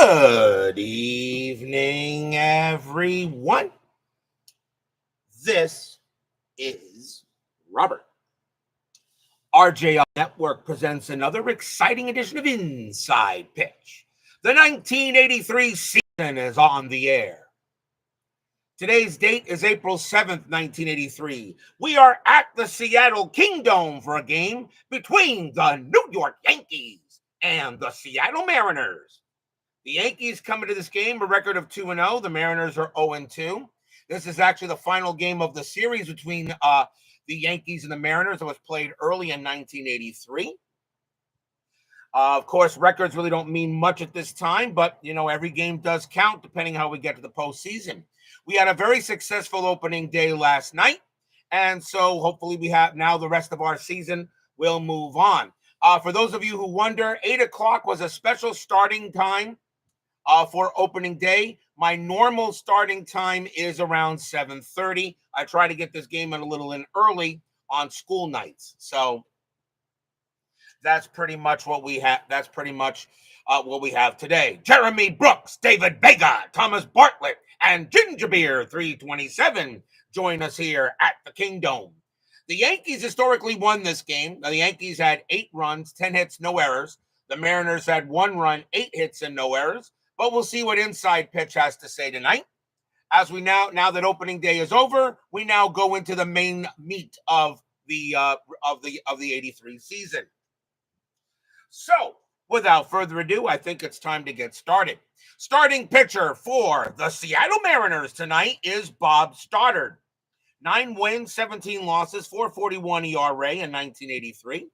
Good evening, everyone. This is Robert. RJL Network presents another exciting edition of Inside Pitch. The 1983 season is on the air. Today's date is April 7th, 1983. We are at the Seattle Kingdome for a game between the New York Yankees and the Seattle Mariners. The Yankees come into this game a record of 2-0. The Mariners are 0-2. This is actually the final game of the series between the Yankees and the Mariners that was played early in 1983. Of course, records really don't mean much at this time, but, every game does count depending how we get to the postseason. We had a very successful opening day last night, and so hopefully we have now the rest of our season will move on. For those of you who wonder, 8 o'clock was a special starting time for opening day. My normal starting time is around 7:30. I try to get this game in a little early on school nights. So that's pretty much what we have. That's pretty much what we have today. Jeremy Brooks, David Vega, Thomas Bartlett, and Ginger Beer 327 join us here at the Kingdome. The Yankees historically won this game. Now, the Yankees had 8 runs, 10 hits, no errors. The Mariners had 1 run, 8 hits, and no errors. But we'll see what Inside Pitch has to say tonight. As we now that opening day is over, we now go into the main meat of the 83 season. So, without further ado, I think it's time to get started. Starting pitcher for the Seattle Mariners tonight is Bob Stoddard. 9 wins, 17 losses, 4.41 ERA in 1983.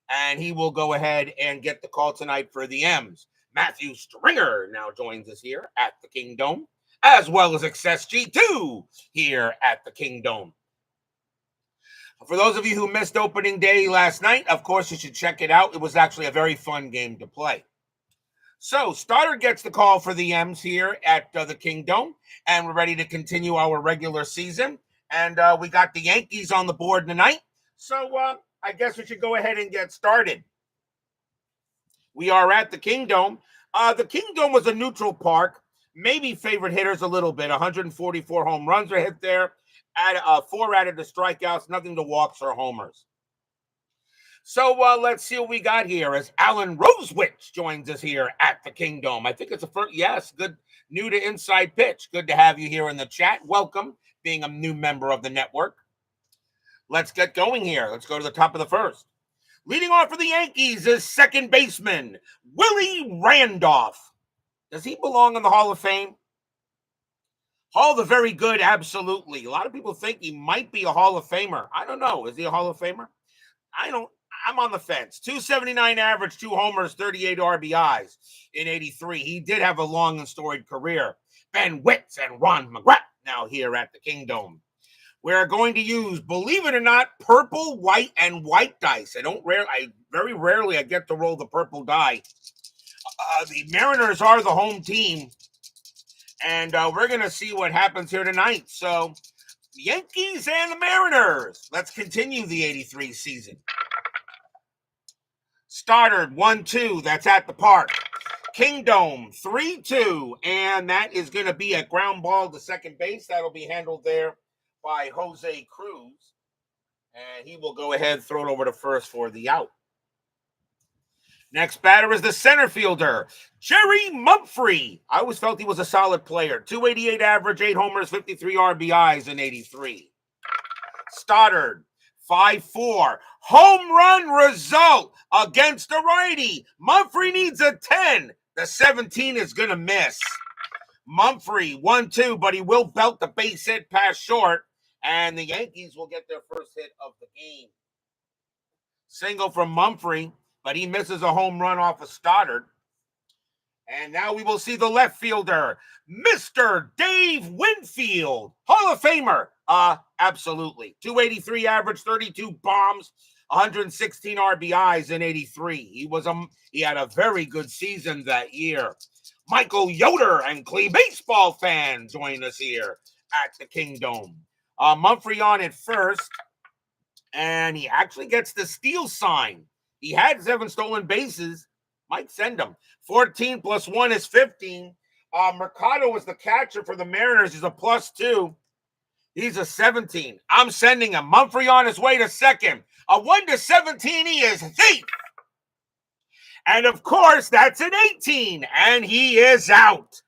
And he will go ahead and get the call tonight for the M's. Matthew Stringer now joins us here at the Kingdome, as well as XSG2 here at the Kingdome. For those of you who missed opening day last night, of course, you should check it out. It was actually a very fun game to play. So, Stoddard gets the call for the M's here at the Kingdome, and we're ready to continue our regular season. And we got the Yankees on the board tonight. So, I guess we should go ahead and get started. We are at the Kingdome. The Kingdome was a neutral park. Maybe favorite hitters a little bit. 144 home runs are hit there. 4 added to strikeouts. Nothing to walks or homers. So let's see what we got here as Alan Rosewich joins us here at the Kingdome. I think it's a first. Yes, good. New to Inside Pitch. Good to have you here in the chat. Welcome, being a new member of the network. Let's get going here. Let's go to the top of the first. Leading off for the Yankees is second baseman Willie Randolph. Does he belong in the Hall of Fame? Hall of the Very Good, absolutely. A lot of people think he might be a Hall of Famer. I don't know. Is he a Hall of Famer? I'm on the fence. 279 average, 2 homers, 38 RBIs in 83. He did have a long and storied career. Ben Witz and Ron McGrath now here at the Kingdome. We're going to use, believe it or not, purple, white, and white dice. I very rarely get to roll the purple die. The Mariners are the home team, and we're going to see what happens here tonight. So, Yankees and the Mariners. Let's continue the 83 season. Stoddard 1-2. That's at the park. Kingdome 3-2, and that is going to be a ground ball to second base. That'll be handled there by Jose Cruz, and he will go ahead and throw it over to first for the out. Next batter is the center fielder, Jerry Mumphrey. I always felt he was a solid player. 288 average, 8 homers, 53 RBIs in 83. Stoddard, 5-4. Home run result against a righty. Mumphrey needs a 10. The 17 is going to miss. Mumphrey, 1-2, but he will belt the base hit past short, and the Yankees will get their first hit of the game. Single from Mumphrey, but he misses a home run off of Stoddard. And now we will see the left fielder, Mr. Dave Winfield, Hall of Famer. Absolutely. 283 average, 32 bombs, 116 RBIs in 83. He had a very good season that year. Michael Yoder and Clay baseball fan join us here at the Kingdome. Mumphrey on at first, and he actually gets the steal sign. He had 7 stolen bases. Might send him. 14 plus 1 is 15. Mercado was the catcher for the Mariners. He's a +2. He's a 17. I'm sending him. Mumphrey on his way to second. A 1-17, he is thief. And of course, that's an 18, and he is out.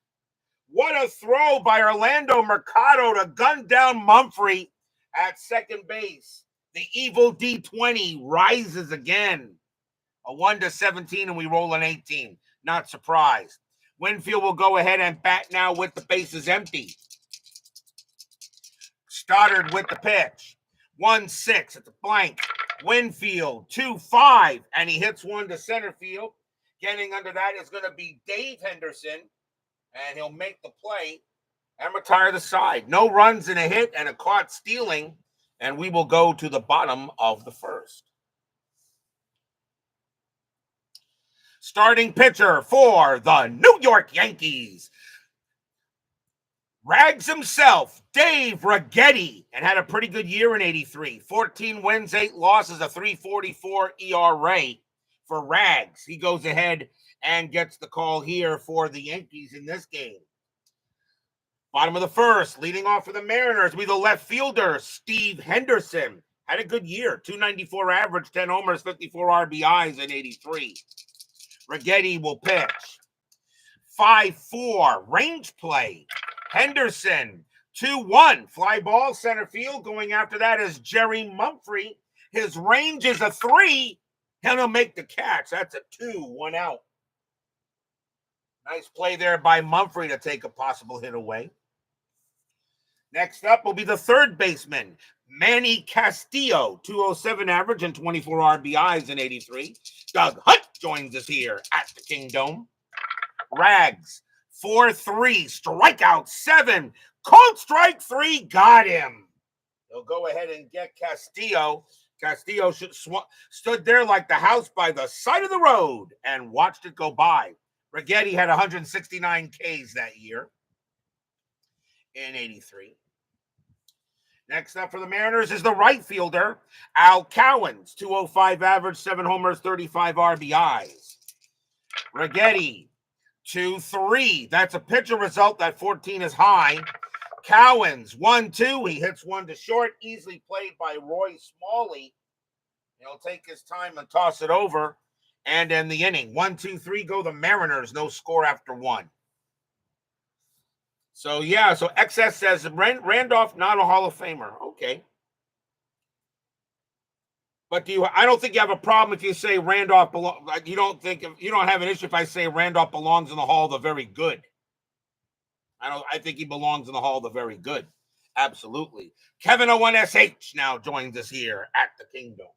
What a throw by Orlando Mercado to gun down Mumphrey at second base. The evil D20 rises again. A 1-17, and we roll an 18. Not surprised. Winfield will go ahead and bat now with the bases empty. Stoddard with the pitch. 1-6 at the blank. Winfield 2-5, and he hits one to center field. Getting under that is going to be Dave Henderson, and he'll make the play and retire the side. No runs and a hit and a caught stealing, and we will go to the bottom of the first. Starting pitcher for the New York Yankees. Rags himself, Dave Righetti, and had a pretty good year in '83. 14 wins, 8 losses, a 3.44 ERA for Rags. He goes ahead and gets the call here for the Yankees in this game. Bottom of the first, leading off for the Mariners, will be the left fielder, Steve Henderson. Had a good year, 294 average, 10 homers, 54 RBIs in '83. Righetti will pitch. 5-4, range play. Henderson, 2-1, fly ball, center field. Going after that is Jerry Mumphrey. His range is a 3, and he'll make the catch. That's a 2, 1 out. Nice play there by Mumphrey to take a possible hit away. Next up will be the third baseman, Manny Castillo, 207 average and 24 RBIs in '83. Doug Hunt joins us here at the Kingdome. Rags, 4-3, strikeout 7, cold strike 3, got him. They'll go ahead and get Castillo. Castillo stood there like the house by the side of the road and watched it go by. Righetti had 169 Ks that year in '83. Next up for the Mariners is the right fielder, Al Cowens, 205 average, 7 homers, 35 RBIs. Righetti, 2-3. That's a pitcher result. That 14 is high. Cowens, 1-2. He hits one to short, easily played by Roy Smalley. He'll take his time and toss it over and end the inning. 1-2-3 go the Mariners. No score after 1. So, yeah, so XS says Randolph not a Hall of Famer. Okay. But I don't think you have a problem if you say Randolph you don't have an issue if I say Randolph belongs in the Hall of the Very Good. I think he belongs in the Hall of the Very Good. Absolutely. Kevin O1SH now joins us here at the Kingdome.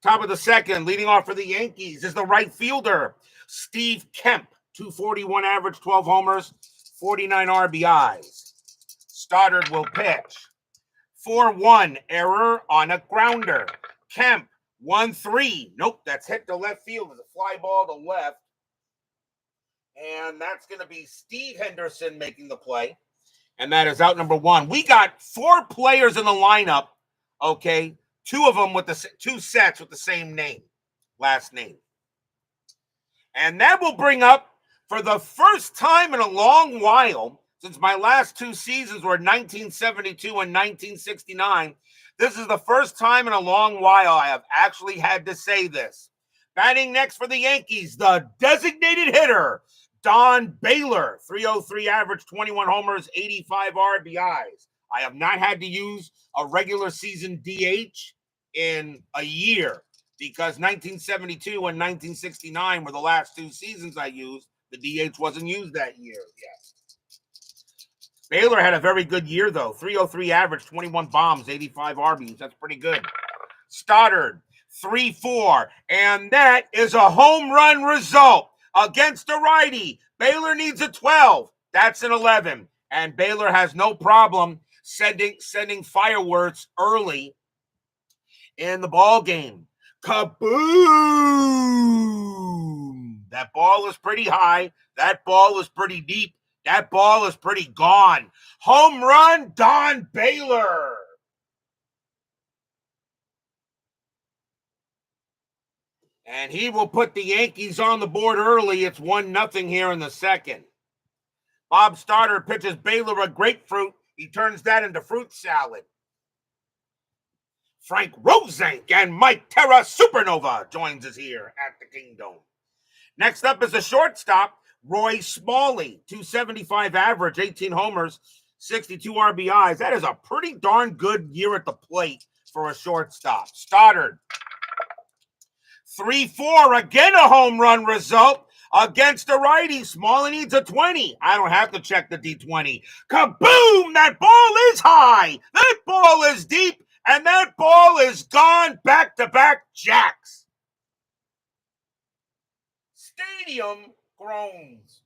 Top of the second, leading off for the Yankees is the right fielder, Steve Kemp, 241 average, 12 homers, 49 RBIs. Stoddard will pitch. 4-1, error on a grounder. Kemp, 1-3. Nope, that's hit to left field. It's a fly ball to left. And that's going to be Steve Henderson making the play. And that is out number 1. We got 4 players in the lineup, okay? 2 of them with 2 sets with the same name, last name. And that will bring up, for the first time in a long while, since my last 2 seasons were 1972 and 1969, this is the first time in a long while I have actually had to say this. Batting next for the Yankees, the designated hitter, Don Baylor, 303 average, 21 homers, 85 RBIs. I have not had to use a regular season DH in a year because 1972 and 1969 were the last 2 seasons I used. The DH wasn't used that year yet. Baylor had a very good year, though. 303 average, 21 bombs, 85 RBs. That's pretty good. Stoddard, 3-4. And that is a home run result against a righty. Baylor needs a 12. That's an 11. And Baylor has no problem sending fireworks early in the ball game. Kaboom! That ball is pretty high. That ball is pretty deep. That ball is pretty gone. Home run, Don Baylor. And he will put the Yankees on the board early. It's 1-0 here in the second. Bob Stoddard pitches Baylor a grapefruit. He turns that into fruit salad. Frank Rosenk and Mike Terra Supernova joins us here at the Kingdome. Next up is the shortstop, Roy Smalley, 275 average, 18 homers, 62 RBIs. That is a pretty darn good year at the plate for a shortstop. Stoddard, 3-4, again a home run result against a righty. Smalley needs a 20. I don't have to check the D20. Kaboom! That ball is high. That ball is deep. And that ball is gone. Back-to-back jacks. Stadium groans.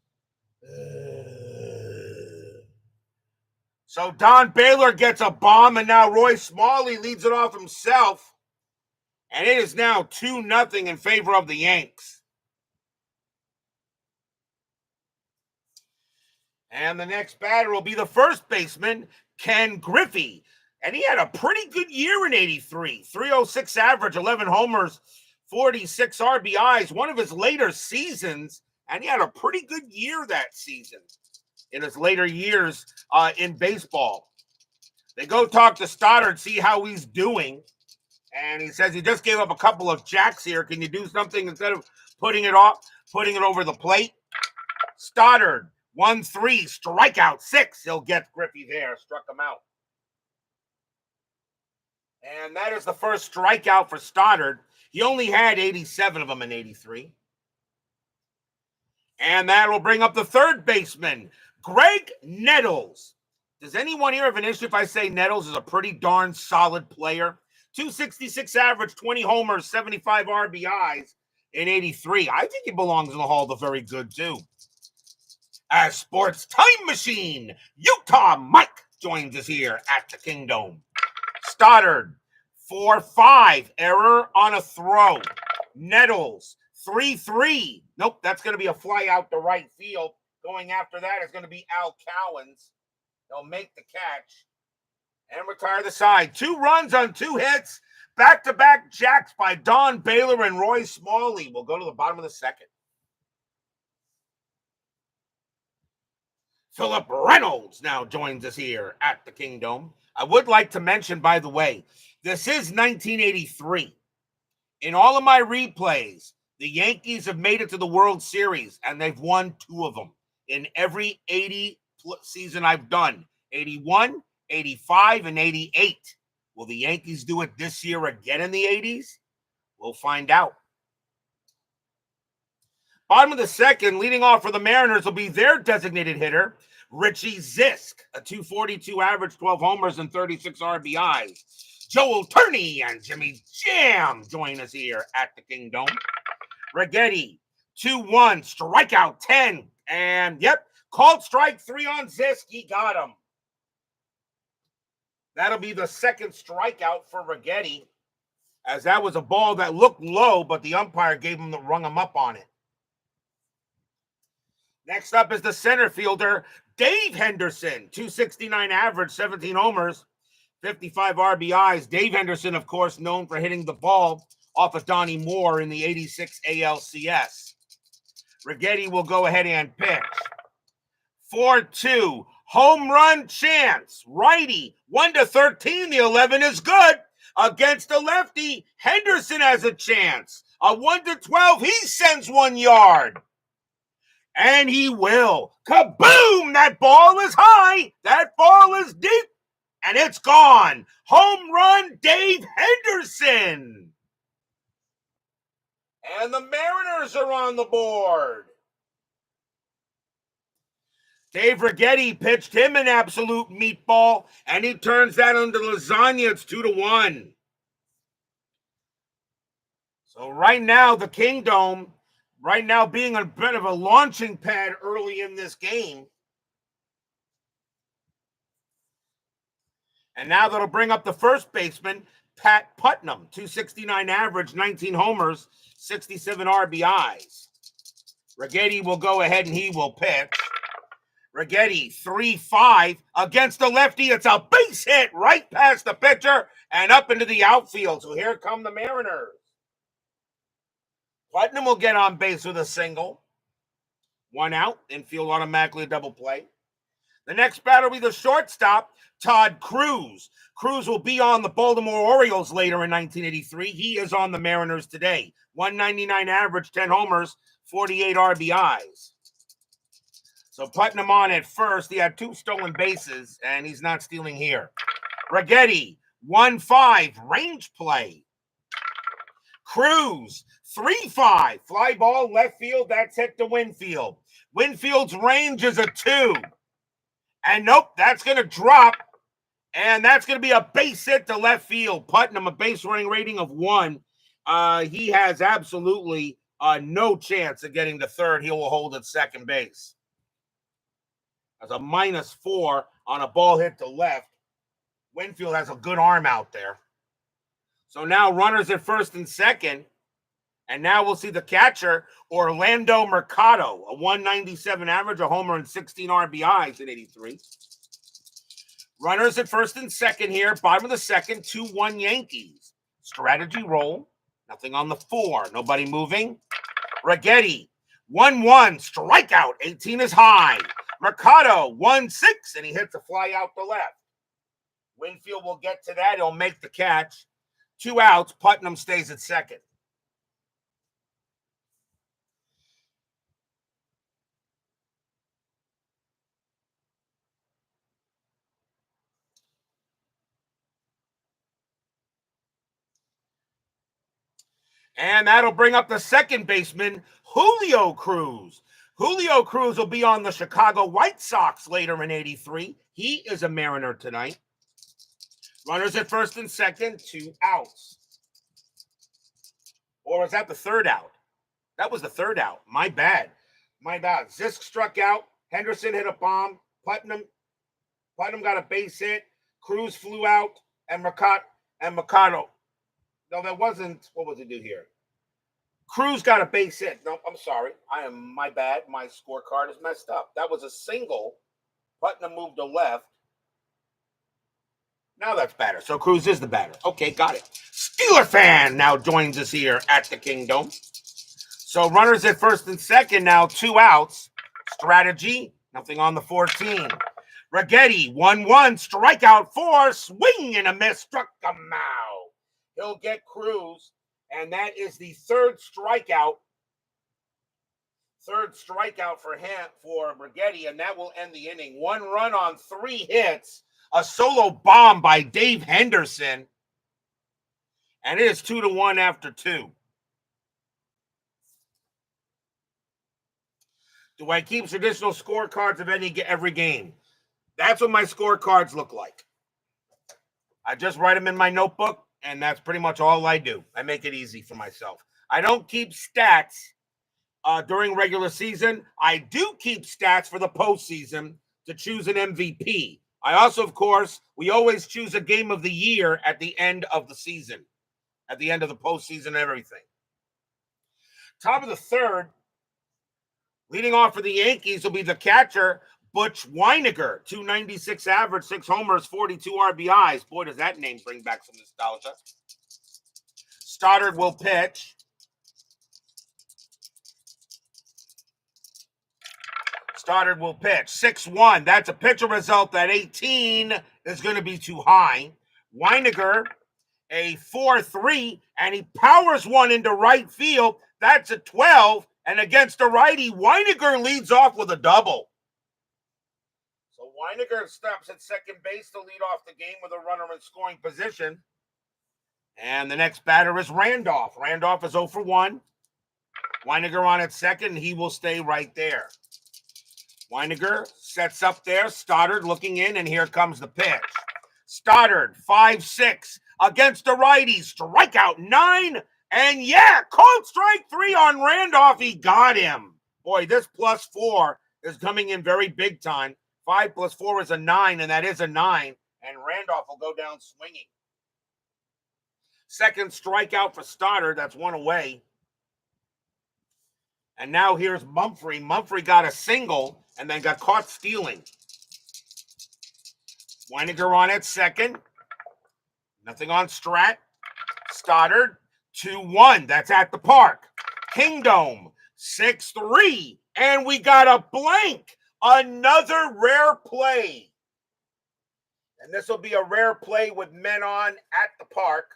So Don Baylor gets a bomb, and now Roy Smalley leads it off himself. And it is now 2-0 in favor of the Yanks. And the next batter will be the first baseman, Ken Griffey. And he had a pretty good year in 83. 306 average, 11 homers, 46 RBIs, one of his later seasons. And he had a pretty good year that season in his later years in baseball. They go talk to Stoddard, see how he's doing. And he says he just gave up a couple of jacks here. Can you do something instead of putting it over the plate? Stoddard, 1-3, strikeout 6. He'll get Griffey there. Struck him out. And that is the first strikeout for Stoddard. He only had 87 of them in 83. And that will bring up the third baseman, Greg Nettles. Does anyone here have an issue if I say Nettles is a pretty darn solid player? 266 average, 20 homers, 75 RBIs in 83. I think he belongs in the Hall of the Very Good, too. As Sports Time Machine, Utah Mike joins us here at the Kingdome. Stoddard, 4-5, error on a throw. Nettles, 3-3. Nope, that's going to be a fly out to right field. Going after that is going to be Al Cowens. They'll make the catch and retire the side. 2 runs on 2 hits. Back-to-back jacks by Don Baylor and Roy Smalley. We'll go to the bottom of the second. Philip Reynolds now joins us here at the Kingdome. I would like to mention, by the way, this is 1983. In all of my replays, the Yankees have made it to the World Series, and they've won 2 of them in every 80 season I've done. 81, 85, and 88. Will the Yankees do it this year again in the 80s? We'll find out. Bottom of the second, leading off for the Mariners will be their designated hitter, Richie Zisk, a 242 average, 12 homers, and 36 RBIs. Joel Turney and Jimmy Jam join us here at the Kingdome. Righetti, 2-1, strikeout 10. And, called strike 3 on Zisk. He got him. That'll be the second strikeout for Righetti, as that was a ball that looked low, but the umpire rung him up on it. Next up is the center fielder, Dave Henderson, 269 average, 17 homers, 55 RBIs. Dave Henderson, of course, known for hitting the ball off of Donnie Moore in the 86 ALCS. Righetti will go ahead and pitch. 4-2, home run chance. Righty, 1-13, the 11 is good. Against the lefty, Henderson has a chance. A 1-12, he sends 1 yard. And he will. Kaboom! That ball is high. That ball is deep. And it's gone. Home run, Dave Henderson. And the Mariners are on the board. Dave Righetti pitched him an absolute meatball, and he turns that into lasagna. It's 2-1. So right now, the Kingdome, right now being a bit of a launching pad early in this game. And now that'll bring up the first baseman, Pat Putnam, 269 average, 19 homers, 67 RBIs. Righetti will go ahead and he will pitch. Righetti, 3-5 against the lefty. It's a base hit right past the pitcher and up into the outfield. So here come the Mariners. Putnam will get on base with a single. 1 out. Infield automatically a double play. The next batter will be the shortstop, Todd Cruz. Cruz will be on the Baltimore Orioles later in 1983. He is on the Mariners today. 199 average, 10 homers, 48 RBIs. So Putnam on at first. He had 2 stolen bases, and he's not stealing here. Righetti, 1-5, range play. Cruz, 3-5, fly ball, left field, that's hit to Winfield. Winfield's range is a 2. And nope, that's going to drop. And that's going to be a base hit to left field. Putnam, a base running rating of 1. He has absolutely no chance of getting to third. He will hold at second base. As a -4 on a ball hit to left. Winfield has a good arm out there. So now runners at first and second. And now we'll see the catcher, Orlando Mercado, a 197 average, a homer, and 16 RBIs in 83. Runners at first and second here, bottom of the second, 2-1 Yankees. Strategy roll, nothing on the 4, nobody moving. Righetti, 1-1, strikeout, 18 is high. Mercado, 1-6, and he hits a fly out to left. Winfield will get to that, he'll make the catch. 2 outs, Putnam stays at second. And that'll bring up the second baseman, Julio Cruz. Julio Cruz will be on the Chicago White Sox later in 83. He is a Mariner tonight. Runners at first and second, 2 outs. Or was that the third out? That was the third out. My bad. Zisk struck out. Henderson hit a bomb. Putnam got a base hit. Cruz flew out. And Mercado. No, that wasn't. What was it do here? Cruz got a base hit. No, I'm sorry. My bad. My scorecard is messed up. That was a single. Putnam moved to left. Now that's batter. So Cruz is the batter. Okay, got it. Steeler fan now joins us here at the Kingdome. So runners at first and second now, 2 outs. Strategy, nothing on the 14. Righetti, 1-1, strikeout 4, swing and a miss, struck him out. He'll get Cruz, and that is the third strikeout for him, for Righetti, and that will end the inning. 1 run on 3 hits, a solo bomb by Dave Henderson, and it is 2-1 after 2. Do I keep traditional scorecards of every game? That's what my scorecards look like. I just write them in my notebook, and that's pretty much all I do. I make it easy for myself. I don't keep stats during regular season. I do keep stats for the postseason to choose an MVP. I also, of course, we always choose a game of the year at the end of the season, at the end of the postseason and everything. Top of the third, leading off for the Yankees will be the catcher, Butch Weiniger, 296 average, 6 homers, 42 RBIs. Boy, does that name bring back some nostalgia. Stoddard will pitch. Stoddard will pitch. 6-1. That's a pitcher result. That 18 is going to be too high. Weiniger, a 4-3, and he powers one into right field. That's a 12. And against a righty, Weiniger leads off with a double. So Weiniger stops at second base to lead off the game with a runner in scoring position. And the next batter is Randolph. Randolph is 0 for 1. Weiniger on at second, and he will stay right there. Weiniger sets up there. Stoddard looking in, and here comes the pitch. Stoddard, 5-6 against a righty. Strikeout 9. And yeah, called strike 3 on Randolph. He got him. Boy, this +4 is coming in very big time. 5 + 4 is a 9, and that is a 9. And Randolph will go down swinging. Second strikeout for Stoddard. That's 1 away. And now here's Mumphrey. Mumphrey got a single and then got caught stealing. Weiniger on at second. Nothing on Strat. Stoddard, 2-1. That's at the park. Kingdome, 6-3. And we got a blank. Another rare play. And this will be a rare play with men on at the park.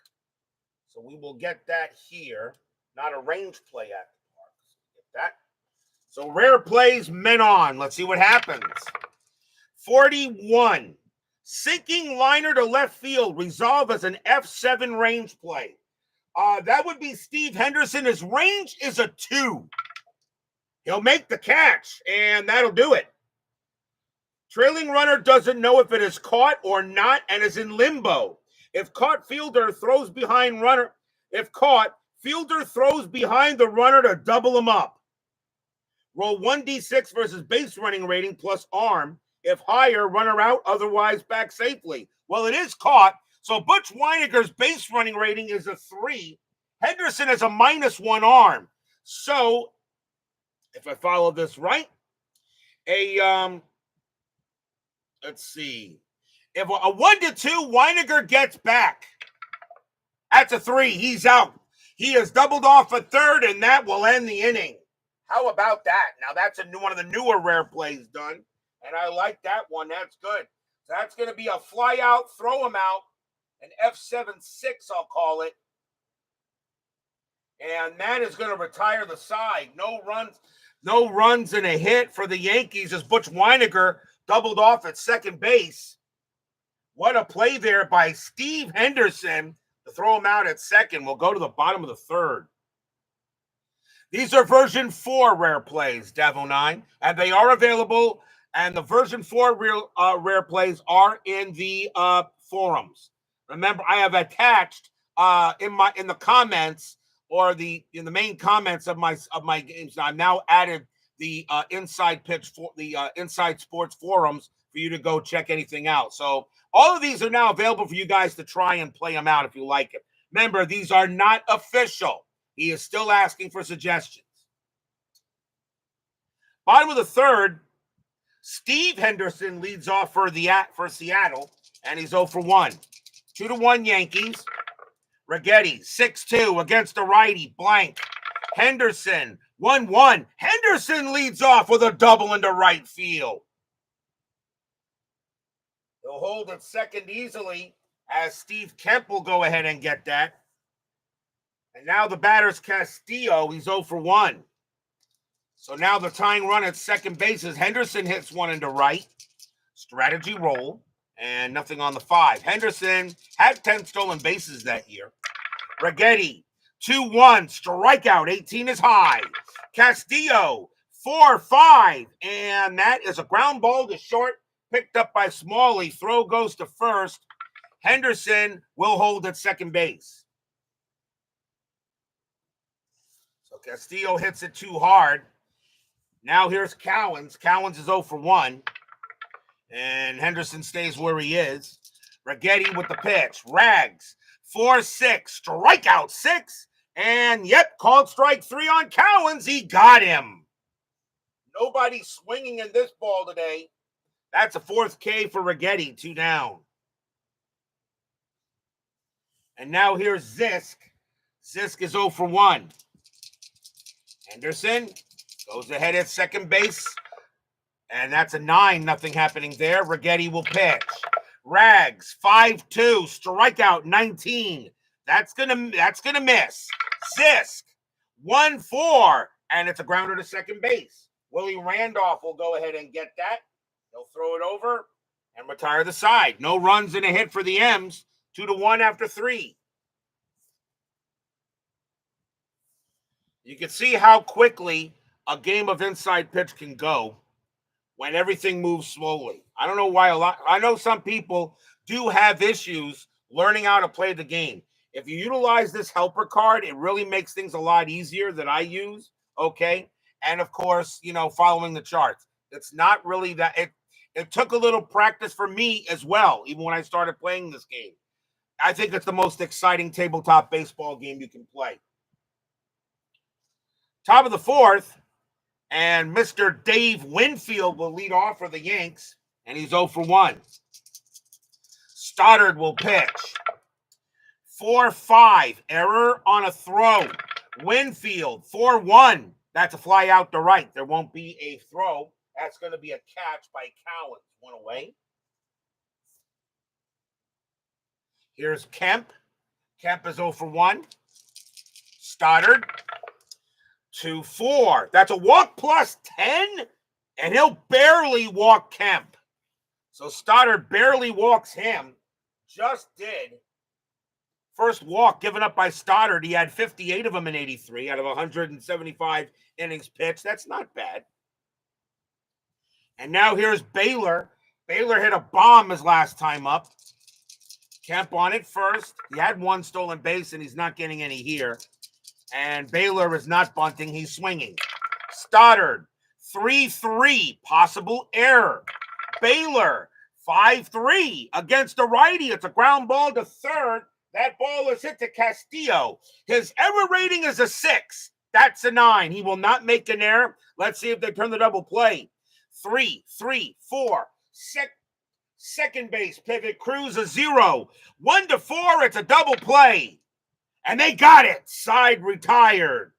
So we will get that here. Not a range play at the park. So get that. So rare plays, men on. Let's see what happens. 41. Sinking liner to left field. Resolve as an F7 range play. That would be Steve Henderson. His range is a 2. He'll make the catch, and that'll do it. Trailing runner doesn't know if it is caught or not and is in limbo. If caught, fielder throws behind runner. If caught, fielder throws behind the runner to double him up. Roll 1d6 versus base running rating plus arm. If higher, runner out, otherwise back safely. Well, it is caught, so Butch Weineger's base running rating is a 3. Henderson has a -1 arm. So, if I follow this right, let's see. If a 1-2, Weineger gets back. That's a 3. He's out. He has doubled off a third, and that will end the inning. How about that? Now, that's one of the newer rare plays done, and I like that one. That's good. So that's going to be a fly out, throw him out, an F7-6, I'll call it. And that is going to retire the side. No runs and a hit for the Yankees as Butch Weineger doubled off at second base. What a play there by Steve Henderson to throw him out at second. We'll go to the bottom of the third. These are version 4 rare plays, Devo9, and they are available. And the version 4 rare plays are in the forums. Remember, I have attached in the comments or in the main comments of my games. I've now added the Inside Pitch for the Inside Sports forums for you to go check anything out. So all of these are now available for you guys to try and play them out if you like it. Remember, these are not official. He is still asking for suggestions. Bottom of the third, Steve Henderson leads off for Seattle, and he's 0 for 1. 2-1 Yankees. Righetti, 6-2 against the righty, blank. Henderson, 1-1. Henderson leads off with a double into right field. He'll hold at second easily as Steve Kemp will go ahead and get that. And now the batter's Castillo. He's 0 for 1. So now the tying run at second base is Henderson hits one into right. Strategy roll. And nothing on the 5. Henderson had 10 stolen bases that year. Righetti, 2-1. Strikeout. 18 is high. Castillo, 4-5. And that is a ground ball to short. Picked up by Smalley. Throw goes to first. Henderson will hold at second base. Castillo hits it too hard. Now here's Cowens. Cowens is 0 for 1. And Henderson stays where he is. Righetti with the pitch. Rags. 4-6. Strikeout 6. And yep, called strike 3 on Cowens. He got him. Nobody swinging in this ball today. That's a 4th K for Righetti. 2 down. And now here's Zisk. Zisk is 0 for 1. Henderson goes ahead at second base. And that's a 9. Nothing happening there. Righetti will pitch. Rags, 5-2. Strikeout, 19. That's gonna miss. Zisk, 1-4. And it's a grounder to second base. Willie Randolph will go ahead and get that. He'll throw it over and retire the side. No runs and a hit for the M's. 2-1 after 3. You can see how quickly a game of inside pitch can go when everything moves slowly. I don't know why I know some people do have issues learning how to play the game. If you utilize this helper card, it really makes things a lot easier that I use, okay? And of course, following the charts. It's not really that it took a little practice for me as well, even when I started playing this game. I think it's the most exciting tabletop baseball game you can play. Top of the 4th, and Mr. Dave Winfield will lead off for the Yanks, and he's 0 for 1. Stoddard will pitch. 4-5, error on a throw. Winfield, 4-1. That's a fly out to right. There won't be a throw. That's going to be a catch by Cowens. One away. Here's Kemp. Kemp is 0 for 1. Stoddard, 2-4. That's a walk plus 10, and he'll barely walk Kemp. So Stoddard barely walks him. Just did. First walk given up by Stoddard. He had 58 of them in 83 out of 175 innings pitched. That's not bad. And now here's Baylor. Baylor hit a bomb his last time up. Kemp on it first. He had one stolen base, and he's not getting any here. And Baylor is not bunting. He's swinging. Stoddard, 3-3. Possible error. Baylor, 5-3 against the righty. It's a ground ball to third. That ball is hit to Castillo. His error rating is a 6. That's a 9. He will not make an error. Let's see if they turn the double play. 3-3-4. Second base pivot. Cruz a 0. 1-4. It's a double play. And they got it. Side retired.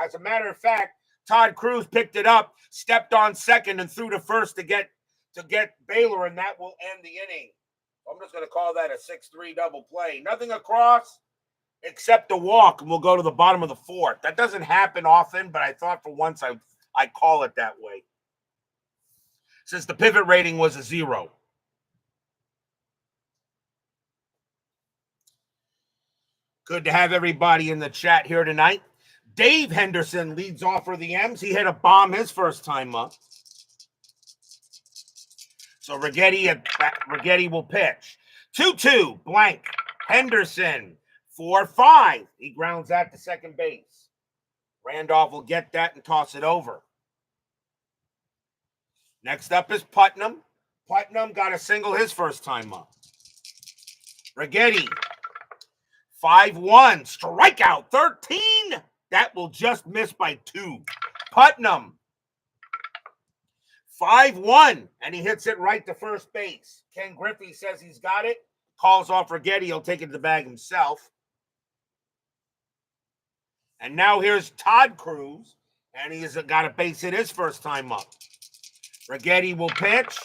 As a matter of fact, Todd Cruz picked it up, stepped on second, and threw to first to get Baylor, and that will end the inning. I'm just going to call that a 6-3 double play. Nothing across except a walk, and we'll go to the bottom of the fourth. That doesn't happen often, but I thought for once I'd call it that way. Since the pivot rating was a 0. Good to have everybody in the chat here tonight. Dave Henderson leads off for the M's. He hit a bomb his first time up. So Righetti will pitch. 2-2, blank. Henderson, 4-5. He grounds that to second base. Randolph will get that and toss it over. Next up is Putnam. Putnam got a single his first time up. Righetti, 5-1. Strikeout, 13. That will just miss by 2. Putnam, 5-1, and he hits it right to first base. Ken Griffey says he's got it. Calls off Righetti. He'll take it to the bag himself. And now here's Todd Cruz, and he's got a base hit his first time up. Righetti will pitch.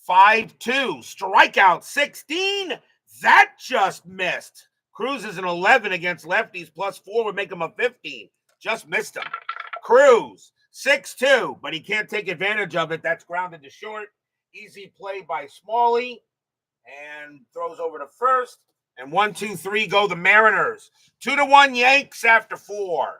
5-2. Strikeout, 16. That just missed. Cruz is an 11 against lefties. +4 would make him a 15. Just missed him. Cruz, 6-2, but he can't take advantage of it. That's grounded to short. Easy play by Smalley. And throws over to first. And 1-2-3 go the Mariners. 2-1 Yanks after 4.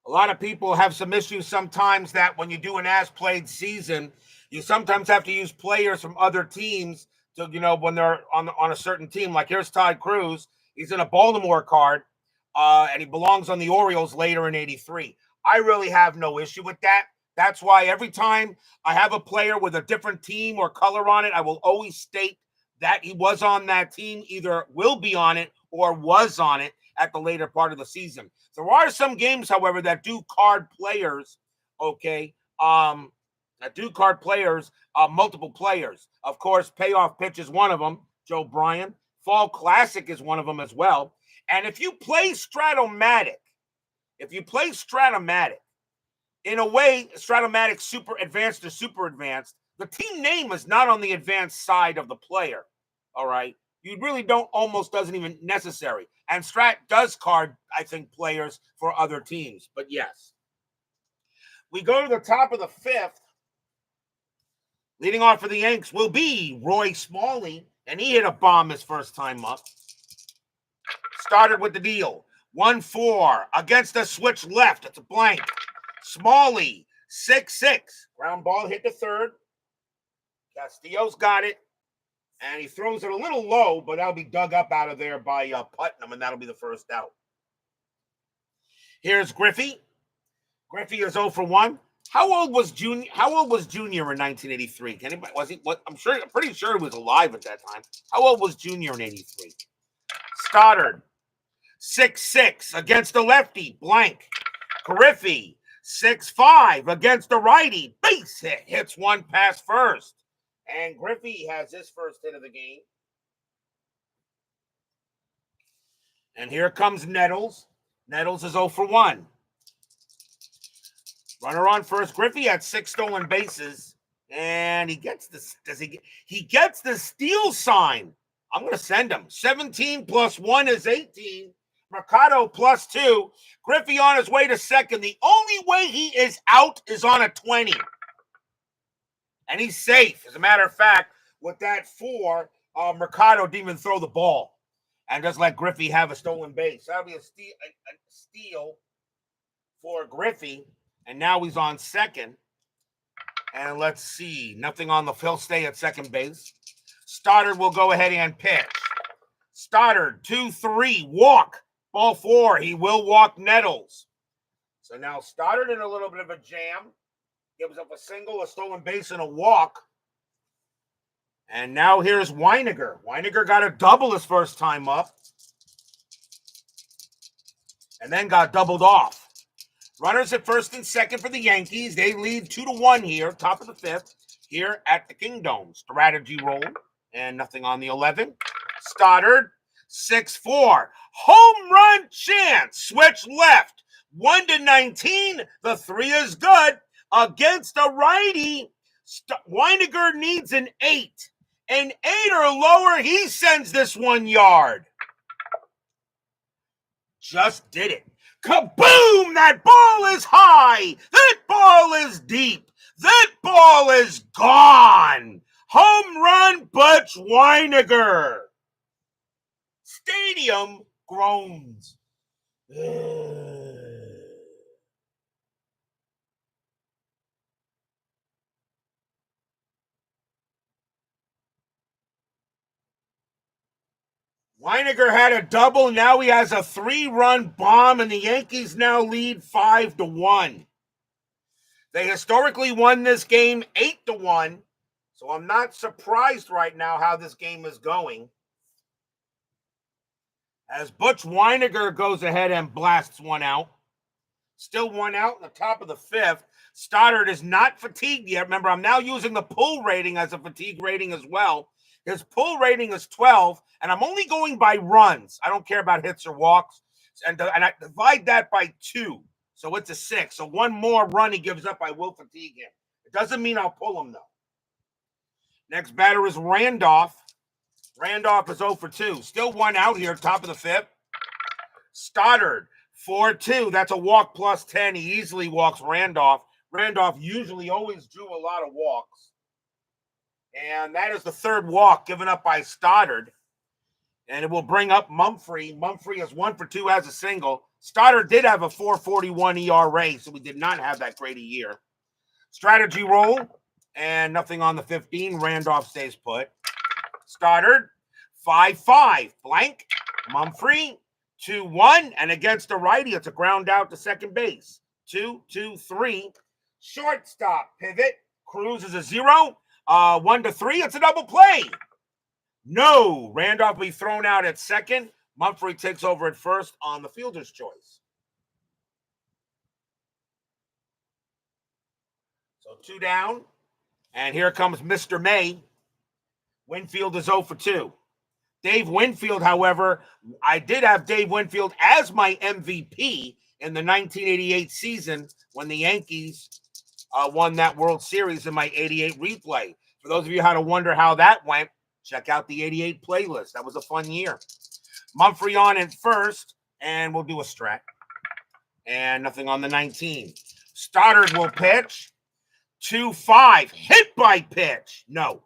A lot of people have some issues sometimes that when you do an as-played season, you sometimes have to use players from other teams to, when they're on a certain team. Like here's Todd Cruz. He's in a Baltimore card, and he belongs on the Orioles later in 83. I really have no issue with that. That's why every time I have a player with a different team or color on it, I will always state that he was on that team, either will be on it or was on it at the later part of the season. There are some games, however, that do card players, okay, that do card players, multiple players. Of course, Payoff Pitch is one of them, Joe Bryan. Fall Classic is one of them as well. And if you play Stratomatic, in a way, Stratomatic Super Advanced or Super Advanced, the team name is not on the advanced side of the player, all right? You really doesn't even necessary. And Strat does card, I think, players for other teams. But yes. We go to the top of the 5th. Leading off for the Yanks will be Roy Smalley. And he hit a bomb his first time up. Started with the deal. 1-4 against the switch left. It's a blank. Smalley, 6-6. Ground ball hit to third. Castillo's got it. And he throws it a little low, but that'll be dug up out of there by Putnam, and that'll be the first out. Here's Griffey. Griffey is 0 for 1. How old was Junior in 1983? Can anybody, was he? What? I'm pretty sure he was alive at that time. How old was Junior in 83? Stoddard, 6-6 against the lefty, blank. Griffey, 6-5 against the righty. Base hit. Hits one past first. And Griffey has his first hit of the game. And here comes Nettles. Nettles is 0 for 1. Runner on first. Griffey had 6 stolen bases. And he gets this. He gets the steal sign. I'm going to send him. 17 plus 1 is 18. Mercado plus 2. Griffey on his way to second. The only way he is out is on a 20. And he's safe. As a matter of fact, with that 4, Mercado didn't even throw the ball. And just let Griffey have a stolen base. That'll be a steal for Griffey. And now he's on second. And let's see. Nothing on the he'll stay at second base. Stoddard will go ahead and pitch. Stoddard, 2-3, walk. Ball 4. He will walk Nettles. So now Stoddard in a little bit of a jam. Gives up a single, a stolen base, and a walk. And now here's Weiniger. Weiniger got a double his first time up. And then got doubled off. Runners at first and second for the Yankees. They lead 2-1 here, top of the 5th, here at the Kingdome. Strategy roll, and nothing on the 11. Stoddard, 6-4. Home run chance. Switch left. 1-19. The 3 is good. Against a righty, Weiniger needs an 8. An 8 or lower, he sends this 1 yard. Just did it. Kaboom! That ball is high. That ball is deep. That ball is gone. Home run, Butch Weiniger. Stadium groans. Weiniger had a double. Now he has a 3-run bomb, and the Yankees now lead 5-1. They historically won this game 8-1, so I'm not surprised right now how this game is going. As Butch Weiniger goes ahead and blasts one out. Still one out in the top of the 5th. Stoddard is not fatigued yet. Remember, I'm now using the pull rating as a fatigue rating as well. His pull rating is 12, and I'm only going by runs. I don't care about hits or walks. And I divide that by 2, so it's a 6. So 1 more run he gives up, I will fatigue him. It doesn't mean I'll pull him, though. Next batter is Randolph. Randolph is 0 for 2. Still 1 out here, top of the 5th. Stoddard, 4-2. That's a walk plus 10. He easily walks Randolph. Randolph usually always drew a lot of walks. And that is the 3rd walk given up by Stoddard. And it will bring up Mumphrey. Mumphrey is 1 for 2 as a single. Stoddard did have a 4.41 ERA, so we did not have that great a year. Strategy roll, and nothing on the 15. Randolph stays put. Stoddard, 5-5. Blank. Mumphrey, 2-1. And against the righty, it's a ground out to second base. 2-2-3. Shortstop pivot. Cruz is a 0. 1-3, it's a double play. No, Randolph will be thrown out at second. Mumphrey takes over at first on the fielder's choice. So 2 down, and here comes Mr. May. Winfield is 0 for 2. Dave Winfield, however, I did have Dave Winfield as my MVP in the 1988 season when the Yankees won that World Series in my 88 replay. For those of you who wonder how that went, check out the 88 playlist. That was a fun year. Mumphrey on at first, and we'll do a stretch. And nothing on the 19. Stoddard will pitch. 2-5. Hit by pitch. No.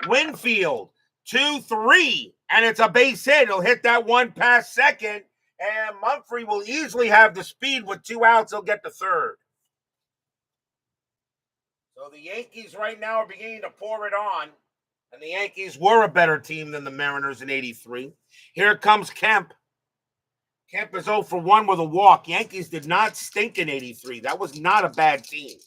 Winfield. 2-3. And it's a base hit. He'll hit that 1 past second. And Mumphrey will easily have the speed with 2 outs. He'll get to third. So the Yankees right now are beginning to pour it on. And the Yankees were a better team than the Mariners in 83. Here comes Kemp. Kemp is 0 for 1 with a walk. Yankees did not stink in 83. That was not a bad team.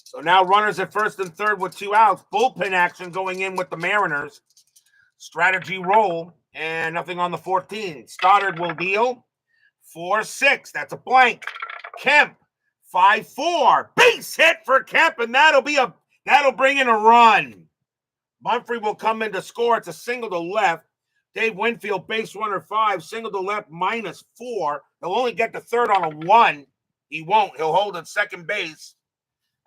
So now runners at first and third with 2 outs. Bullpen action going in with the Mariners. Strategy roll. And nothing on the 14. Stoddard will deal. 4-6. That's a blank. Kemp. 5-4. Base hit for Kemp, and that'll bring in a run. Mumphrey will come in to score. It's a single to left. Dave Winfield, base runner 5, single to left, -4. He'll only get to third on a 1. He won't. He'll hold at second base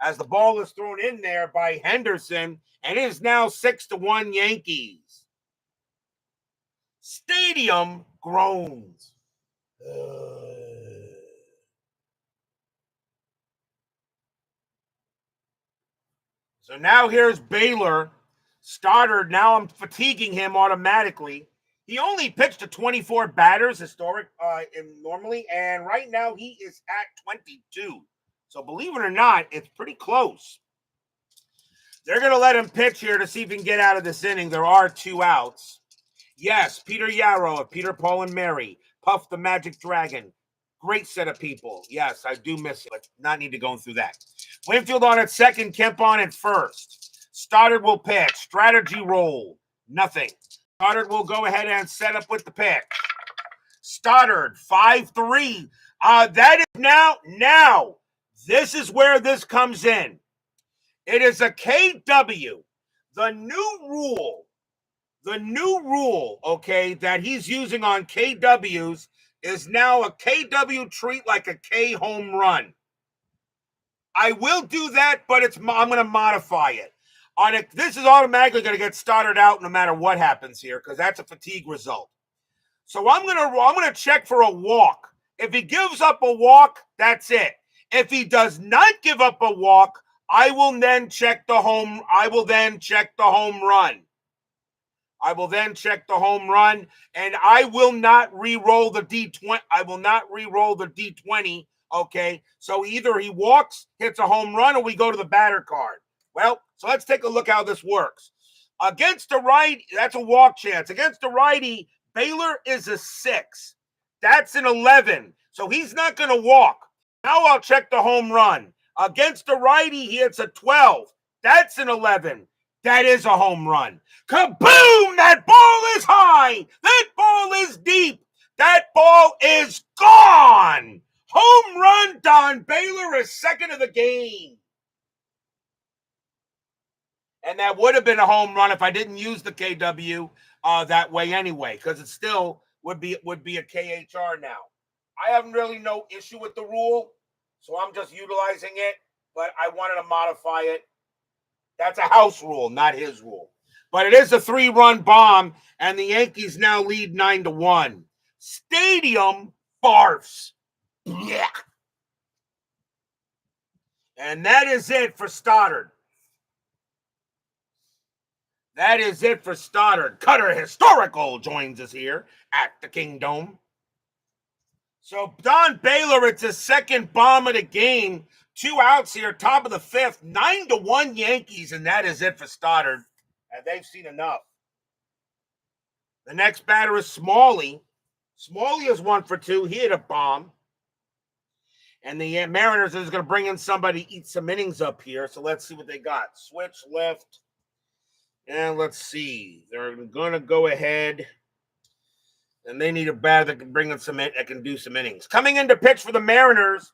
as the ball is thrown in there by Henderson, and it is now 6-1 Yankees. Stadium groans. So now here's Baylor. Stoddard, now I'm fatiguing him automatically. He only pitched to 24 batters normally, and right now he is at 22. So believe it or not, it's pretty close. They're going to let him pitch here to see if he can get out of this inning. There are 2 outs. Yes, Peter Yarrow of Peter, Paul, and Mary. Puff the Magic Dragon. Great set of people. Yes, I do miss it, but not need to go through that. Winfield on at second, Kemp on at first. Stoddard will pitch. Strategy roll. Nothing. Stoddard will go ahead and set up with the pitch. Stoddard, 5-3. That is now. This is where this comes in. It is a KW. The new rule, okay, that he's using on KWs is now a KW treat like a K home run. I will do that, but I'm going to modify it. This is automatically going to get Stoddard out no matter what happens here because that's a fatigue result. So I'm going to check for a walk. If he gives up a walk, that's it. If he does not give up a walk, I will then check the home run. And I will not re-roll the D20. I will not re-roll the D20. Okay, so either he walks, hits a home run, or we go to the batter card. Well, so let's take a look how this works. Against the right, that's a walk chance. Against the righty, Baylor is a 6. That's an 11. So he's not going to walk. Now I'll check the home run. Against the righty, he hits a 12. That's an 11. That is a home run. Kaboom! That ball is high. That ball is deep. That ball is gone. Home run, Don Baylor is second of the game. And that would have been a home run if I didn't use the KW that way anyway, because it still would be a KHR now. I have really no issue with the rule, so I'm just utilizing it, but I wanted to modify it. That's a house rule, not his rule. But it is a 3-run bomb, and the Yankees now lead 9-1. Stadium barfs. Yeah. And that is it for Stoddard. Cutter Historical joins us here at the Kingdome. So Don Baylor, it's his second bomb of the game. 2 outs here, top of the 5th. 9-1 Yankees, and that is it for Stoddard. And they've seen enough. The next batter is Smalley. Smalley is 1 for 2. He hit a bomb. And the Mariners is going to bring in somebody to eat some innings up here. So let's see what they got. Switch left. And let's see. They're going to go ahead. And they need a batter that can bring in that can do some innings. Coming in to pitch for the Mariners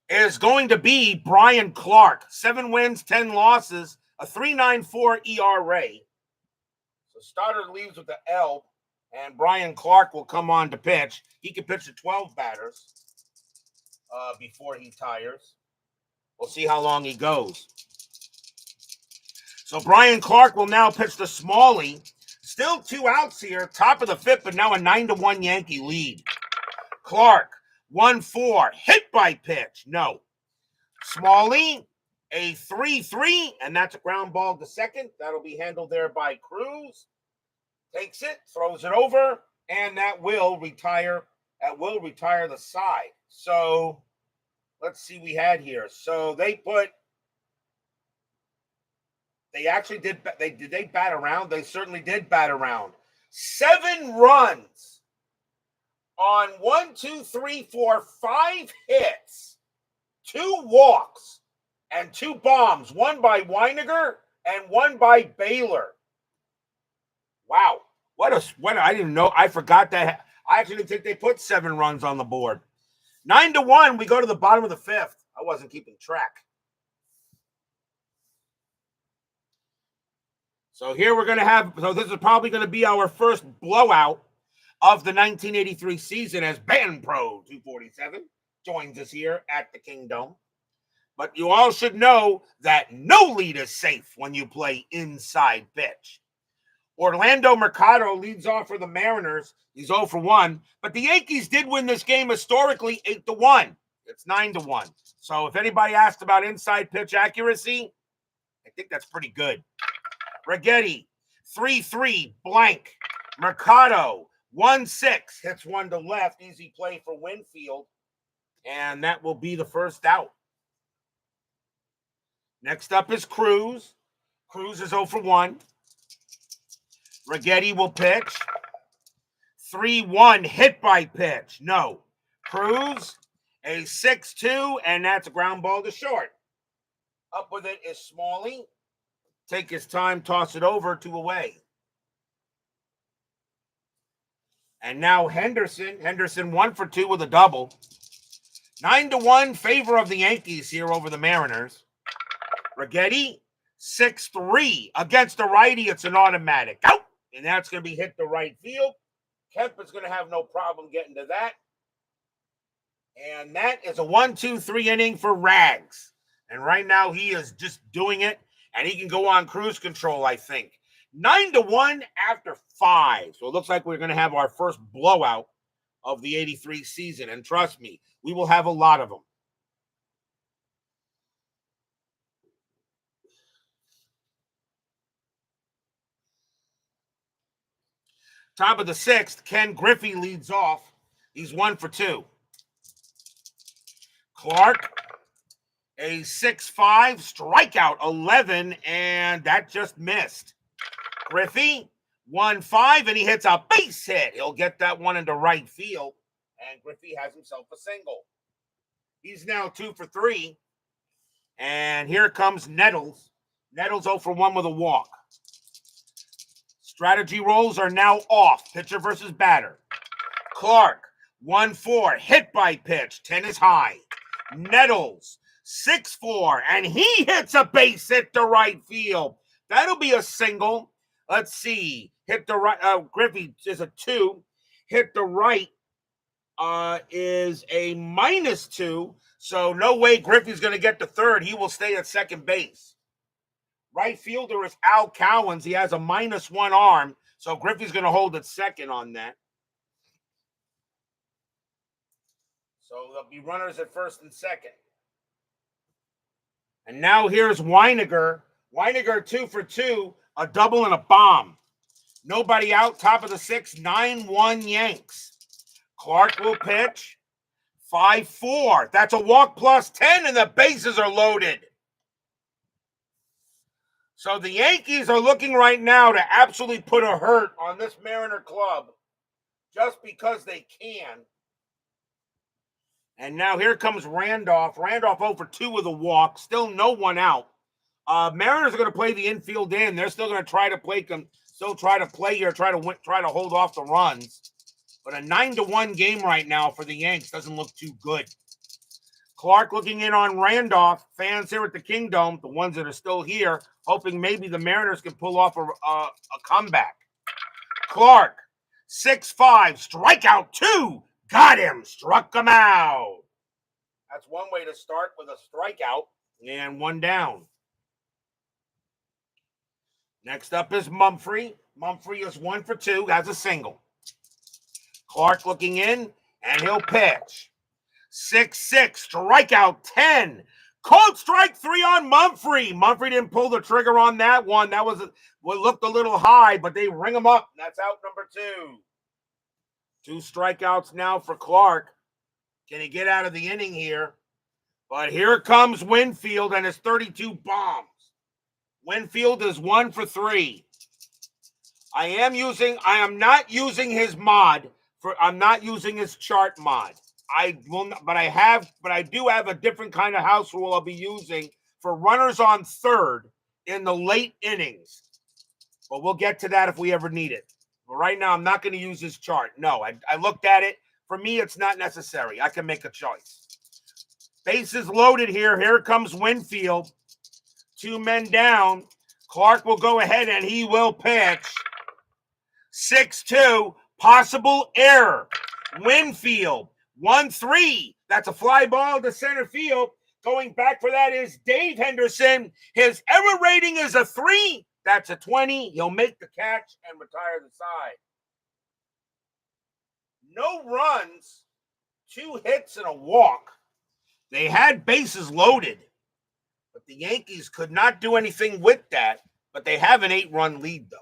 is going to be Brian Clark. 7 wins, 10 losses, a 3.94 ERA. So Stoddard leaves with the L, and Brian Clark will come on to pitch. He can pitch to 12 batters before he tires. We'll see how long he goes. So Brian Clark will now pitch to Smalley. Still 2 outs here, top of the 5th, but now a 9-1 Yankee lead. Clark, 1-4, hit by pitch. No. Smalley, a 3-3, and that's a ground ball to second. That'll be handled there by Cruz. Takes it, throws it over, and that will retire. The side. So let's see what we had here. So they actually did. Did they bat around? They certainly did bat around. 7 runs on 1, 2, 3, 4, 5 hits, 2 walks, and 2 bombs. 1 by Weiniger and 1 by Baylor. Wow, what I didn't know. I forgot that. I actually think they put 7 runs on the board. 9-1. We go to the bottom of the 5th. I wasn't keeping track. So here we're going to have, so this is probably going to be our first blowout of the 1983 season as Band Pro 247 joins us here at the Kingdome. But you all should know that no lead is safe when you play inside pitch. Orlando Mercado leads off for the Mariners. He's 0 for 1. But the Yankees did win this game historically 8-1. It's 9-1. So if anybody asked about inside pitch accuracy, I think that's pretty good. Righetti, 3-3, blank. Mercado, 1-6, hits one to left. Easy play for Winfield. And that will be the first out. Next up is Cruz. Cruz is 0 for 1. Righetti will pitch. 3-1, hit by pitch. No. Cruz, a 6-2, and that's a ground ball to short. Up with it is Smalley. Take his time, toss it over, 2 away. And now Henderson. Henderson 1 for 2 with a double. 9-1 favor of the Yankees here over the Mariners. Righetti, 6-3 against the righty. It's an automatic out, and that's going to be hit to right field. Kemp is going to have no problem getting to that. And that is a 1-2-3 inning for Rags. And right now he is just doing it, and he can go on cruise control, I think. 9-1 after 5. So it looks like we're going to have our first blowout of the 83 season. And trust me, we will have a lot of them. Top of the 6th, Ken Griffey leads off. He's 1 for 2. Clark, a 6-5, strikeout 11, and that just missed. Griffey, 1-5, and he hits a base hit. He'll get that one into right field, and Griffey has himself a single. He's now 2 for 3, and here comes Nettles. Nettles 0 for 1 with a walk. Strategy rolls are now off. Pitcher versus batter. Clark, 1-4, hit by pitch. 10 is high. Nettles, 6-4, and he hits a base hit to right field. That'll be a single. Let's see. Hit the right. Griffey is a 2. Hit the right is a -2. So no way Griffey's going to get to third. He will stay at second base. Right fielder is Al Cowens. He has a -1 arm, so Griffey's going to hold at second on that. So there'll be runners at first and second. And now here's Weiniger. Weiniger 2 for 2, a double and a bomb. Nobody out, top of the 6th, 9-1 Yanks. Clark will pitch. 5-4. That's a walk plus 10, and the bases are loaded. So the Yankees are looking right now to absolutely put a hurt on this Mariner club just because they can. And now here comes Randolph. Randolph 0 for 2 with a walk. Still no one out. Mariners are going to play the infield in. They're still going to try to play here, try to hold off the runs. But a 9-1 game right now for the Yanks doesn't look too good. Clark looking in on Randolph. Fans here at the Kingdome, the ones that are still here, hoping maybe the Mariners can pull off a comeback. Clark, 6-5, strikeout 2. Got him, struck him out. That's one way to start, with a strikeout and 1 down. Next up is Mumphrey. Mumphrey is 1 for 2, has a single. Clark looking in, and he'll pitch. 6-6, strikeout 10. Cold strike 3 on Mumphrey. Mumphrey didn't pull the trigger on that one. That was what looked a little high, but they ring him up. That's out number 2. 2 strikeouts now for Clark. Can he get out of the inning here? But here comes Winfield and his 32 bombs. Winfield is 1 for 3. I am not using his mod I'm not using his chart mod. I will not, but I do have a different kind of house rule I'll be using for runners on third in the late innings. But we'll get to that if we ever need it. But right now, I'm not going to use his chart. No, I looked at it. For me, it's not necessary. I can make a choice. Bases loaded here. Here comes Winfield. 2 men down. Clark will go ahead and he will pitch. 6-2. Possible error. Winfield. 1-3. That's a fly ball to center field. Going back for that is Dave Henderson. His error rating is a 3. That's a 20. He'll make the catch and retire the side. No runs, 2 hits and a walk. They had bases loaded, but the Yankees could not do anything with that. But they have an 8-run lead, though.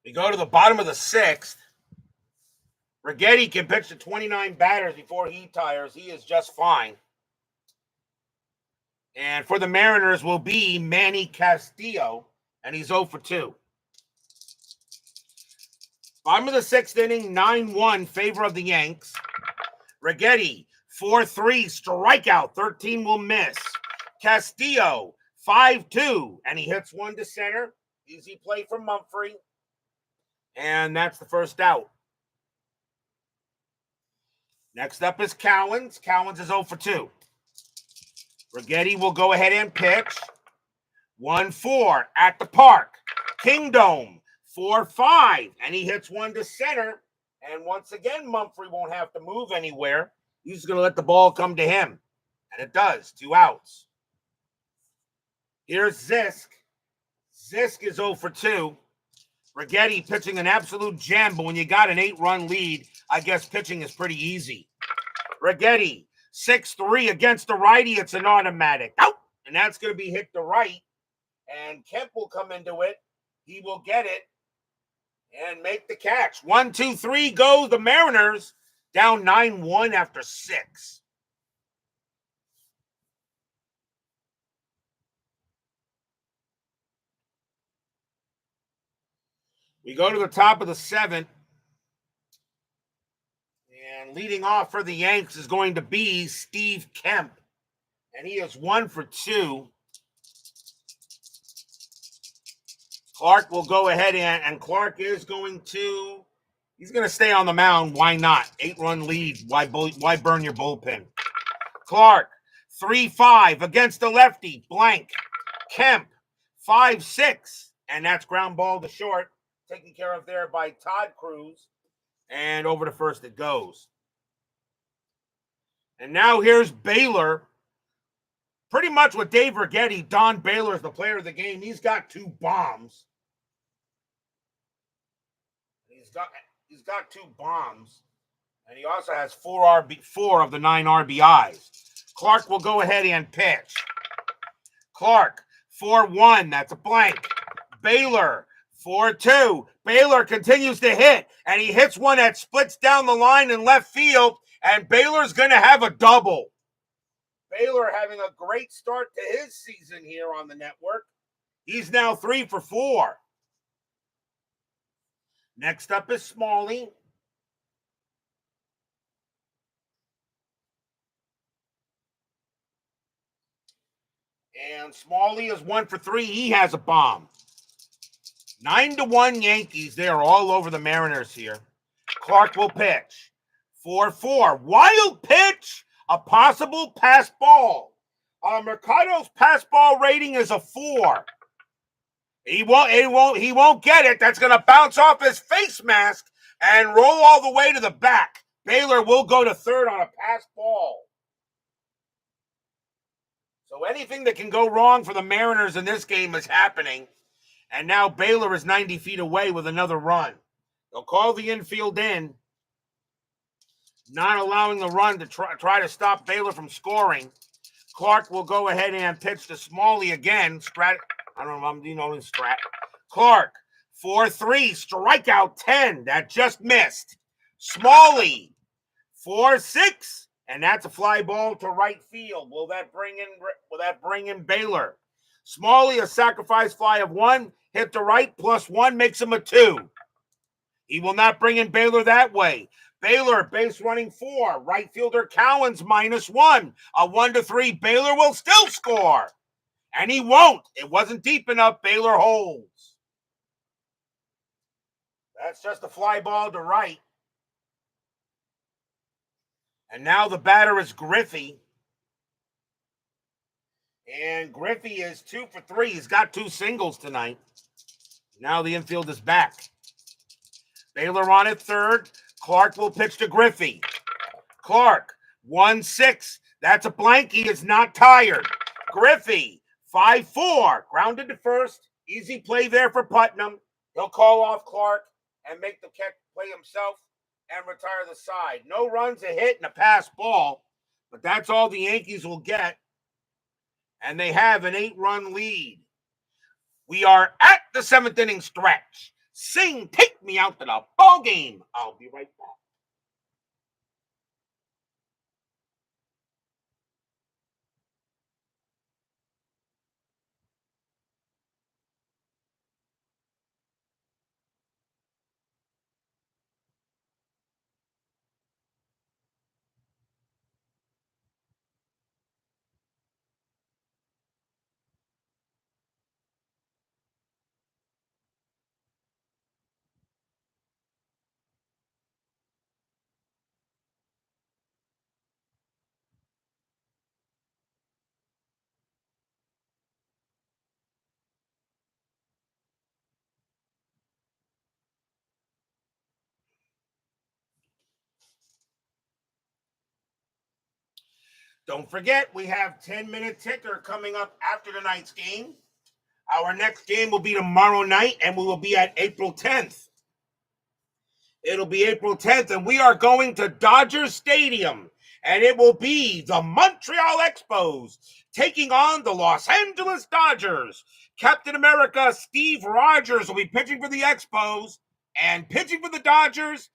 We go to the bottom of the 6th. Righetti can pitch to 29 batters before he tires. He is just fine. And for the Mariners will be Manny Castillo, and he's 0 for 2. Bottom of the 6th inning, 9-1, favor of the Yanks. Righetti, 4-3, strikeout, 13 will miss. Castillo, 5-2, and he hits 1 to center. Easy play from Mumphrey. And that's the first out. Next up is Cowens. Cowens is 0 for 2. Righetti will go ahead and pitch. 1-4 at the park. Kingdome, 4-5, and he hits 1 to center. And once again, Mumphrey won't have to move anywhere. He's going to let the ball come to him. And it does. 2 outs. Here's Zisk. Zisk is 0 for 2. Righetti pitching an absolute gem, but when you got an 8-run lead, I guess pitching is pretty easy. Righetti, 6-3 against the righty. It's an automatic. Out! And that's going to be hit to right. And Kemp will come into it. He will get it and make the catch. 1-2-3 goes the Mariners. Down 9-1 after 6. We go to the top of the 7th. And leading off for the Yanks is going to be Steve Kemp. And he is 1 for 2. Clark will go ahead and Clark is going to, he's going to stay on the mound. Why not? 8-run lead. Why burn your bullpen? Clark, 3-5 against the lefty. Blank. Kemp, 5-6. And that's ground ball to short. Taken care of there by Todd Cruz. And over to first it goes. And now here's Baylor. Pretty much with Dave Righetti, Don Baylor is the player of the game. He's got 2 bombs. He's got 2 bombs. And he also has 4 of the 9 RBIs. Clark will go ahead and pitch. Clark, 4-1. That's a blank. Baylor, 4-2. Baylor continues to hit, and he hits one that splits down the line in left field, and Baylor's going to have a double. Baylor having a great start to his season here on the network. He's now 3 for 4. Next up is Smalley. And Smalley is 1 for 3. He has a bomb. 9-1 Yankees. They are all over the Mariners here. Clark will pitch. 4-4. Wild pitch. A possible pass ball. Mercado's pass ball rating is a 4. He won't get it. That's going to bounce off his face mask and roll all the way to the back. Baylor will go to third on a pass ball. So anything that can go wrong for the Mariners in this game is happening. And now Baylor is 90 feet away with another run. They'll call the infield in, not allowing the run to try to stop Baylor from scoring. Clark will go ahead and pitch to Smalley again. Clark, 4-3, strikeout 10. That just missed. Smalley, 4-6, and that's a fly ball to right field. Will that bring in Baylor? Smalley, a sacrifice fly of 1, hit to right, +1 makes him a 2. He will not bring in Baylor that way. Baylor, base running 4. Right fielder Cowens, -1. A 1-3. Baylor will still score. And he won't. It wasn't deep enough. Baylor holds. That's just a fly ball to right. And now the batter is Griffey. And Griffey is 2 for 3. He's got 2 singles tonight. Now the infield is back. Baylor on at third. Clark will pitch to Griffey. Clark, 1-6. That's a blank. He is not tired. Griffey, 5-4. Grounded to first. Easy play there for Putnam. He'll call off Clark and make the catch play himself and retire the side. No runs, a hit, and a pass ball. But that's all the Yankees will get. And they have an 8-run lead. We are at the 7th inning stretch. Sing, take me out to the ball game. I'll be right back. Don't forget, we have 10-minute ticker coming up after tonight's game. Our next game will be tomorrow night, and we will be at April 10th. It'll be April 10th, and we are going to Dodger Stadium, and it will be the Montreal Expos taking on the Los Angeles Dodgers. Captain America Steve Rogers will be pitching for the Expos, and pitching for the Dodgers.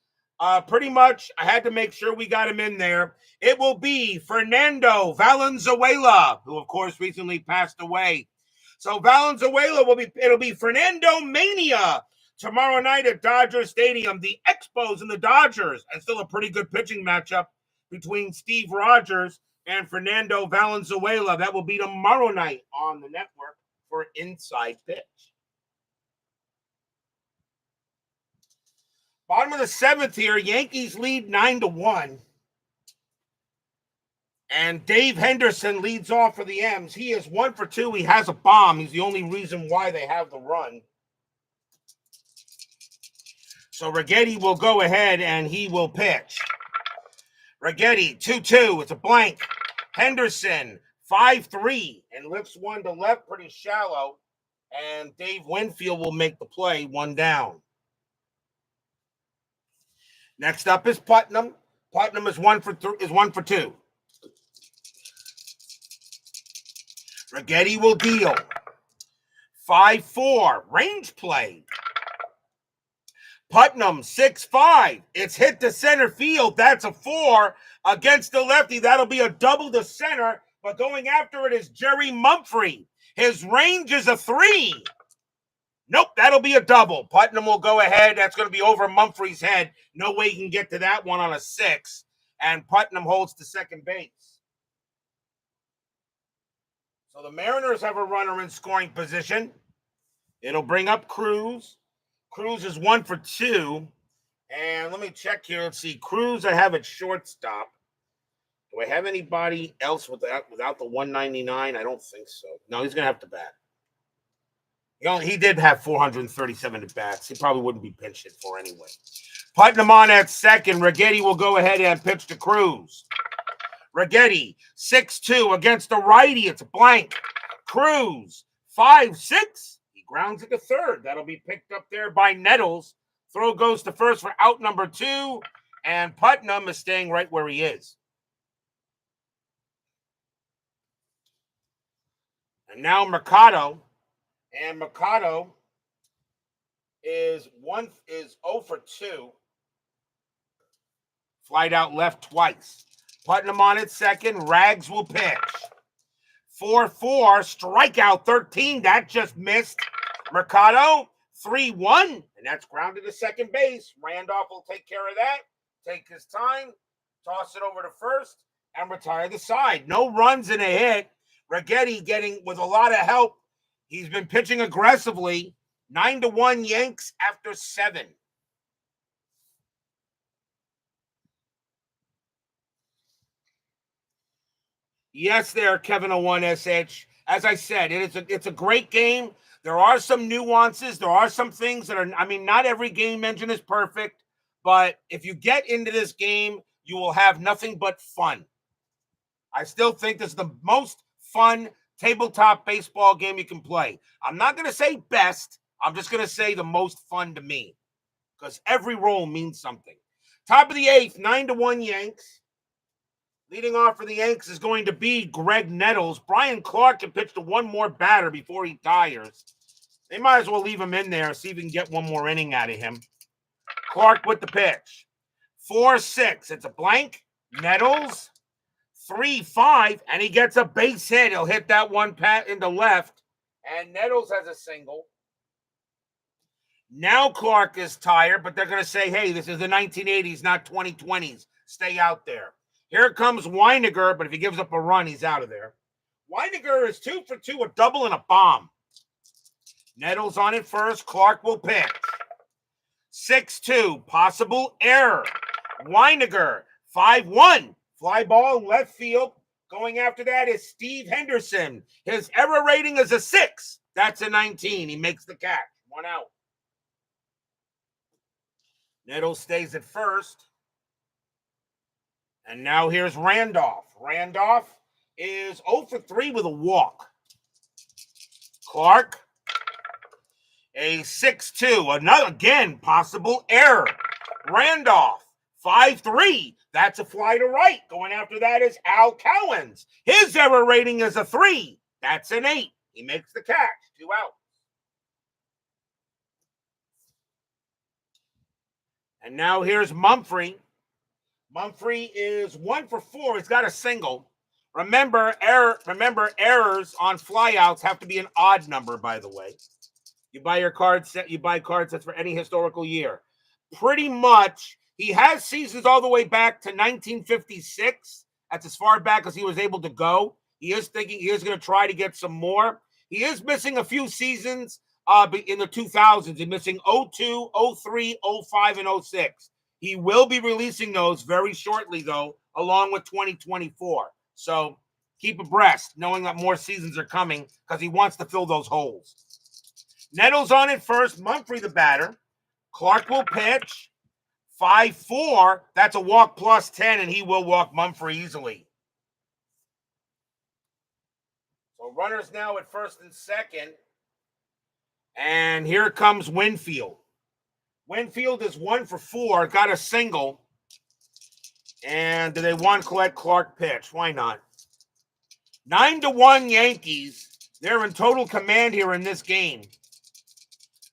Pretty much, I had to make sure we got him in there. It will be Fernando Valenzuela, who, of course, recently passed away. So Valenzuela it'll be Fernando Mania tomorrow night at Dodger Stadium. The Expos and the Dodgers, and still a pretty good pitching matchup between Steve Rogers and Fernando Valenzuela. That will be tomorrow night on the network for Inside Pitch. Bottom of the 7th here, Yankees lead 9-1. And Dave Henderson leads off for the M's. He is 1 for 2. He has a bomb. He's the only reason why they have the run. So Righetti will go ahead and he will pitch. Righetti, 2-2. It's a blank. Henderson, 5-3, and lifts one to left pretty shallow. And Dave Winfield will make the play, 1 down. Next up is Putnam. Putnam is 1 for 2. Righetti will deal. 5-4, range play. Putnam, 6-5. It's hit to center field. That's a 4 against the lefty. That'll be a double to center, but going after it is Jerry Mumphrey. His range is a 3. Nope, that'll be a double. Putnam will go ahead. That's going to be over Mumphrey's head. No way he can get to that one on a 6. And Putnam holds to second base. So the Mariners have a runner in scoring position. It'll bring up Cruz. Cruz is 1 for 2. And let me check here. Let's see. Cruz, I have at shortstop. Do I have anybody else without the 199? I don't think so. No, he's going to have to bat. He did have 437 at bats. He probably wouldn't be pinch hit for anyway. Putnam on at second. Righetti will go ahead and pitch to Cruz. Righetti, 6-2 against the righty. It's a blank. Cruz, 5-6. He grounds it to third. That'll be picked up there by Nettles. Throw goes to first for out number 2. And Putnam is staying right where he is. And now Mercado. And Mercado is 0 for 2. Flied out left twice. Putnam on at second. Rags will pitch. 4-4. Strikeout 13. That just missed. Mercado, 3-1, and that's grounded to second base. Randolph will take care of that, take his time, toss it over to first, and retire the side. No runs and a hit. Righetti getting with a lot of help. He's been pitching aggressively. 9-1 Yanks after 7. Yes, there, Kevin 01SH. As I said, it's a great game. There are some nuances. There are some things that are, not every game engine is perfect, but if you get into this game, you will have nothing but fun. I still think this is the most fun tabletop baseball game you can play. I'm not going to say best. I'm just going to say the most fun to me because every roll means something. Top of the 8th, 9-1 Yanks. Leading off for the Yanks is going to be Greg Nettles. Brian Clark can pitch to one more batter before he tires. They might as well leave him in there, see if we can get one more inning out of him. Clark with the pitch. 4-6. It's a blank. Nettles. 3-5. And he gets a base hit. He'll hit that one pat in the left. And Nettles has a single. Now Clark is tired, but they're going to say, hey, this is the 1980s, not 2020s. Stay out there. Here comes Weiniger, but if he gives up a run, he's out of there. Weiniger is 2 for 2, a double and a bomb. Nettles on it first. Clark will pitch. 6-2, possible error. Weiniger, 5-1, fly ball left field. Going after that is Steve Henderson. His error rating is a 6. That's a 19. He makes the catch. 1 out. Nettles stays at first. And now here's Randolph. Randolph is 0 for 3 with a walk. Clark, a 6-2. Another, again, possible error. Randolph, 5-3. That's a fly to right. Going after that is Al Cowens. His error rating is a 3. That's an 8. He makes the catch. 2 out. And now here's Mumphrey. Mumphrey is 1 for 4. He's got a single. Remember, errors on flyouts have to be an odd number, by the way. You buy your card set, you buy card sets for any historical year. Pretty much, he has seasons all the way back to 1956. That's as far back as he was able to go. He is thinking he is going to try to get some more. He is missing a few seasons in the 2000s. He's missing 02, 03, 05, and 06. He will be releasing those very shortly, though, along with 2024. So keep abreast, knowing that more seasons are coming because he wants to fill those holes. Nettles on it first. Mumphrey the batter. Clark will pitch. 5-4. That's a walk plus 10, and he will walk Mumphrey easily. So runners now at first and second. And here comes Winfield. Winfield is 1 for 4, got a single. And do they want to let Clark pitch? Why not? 9-1 Yankees. They're in total command here in this game.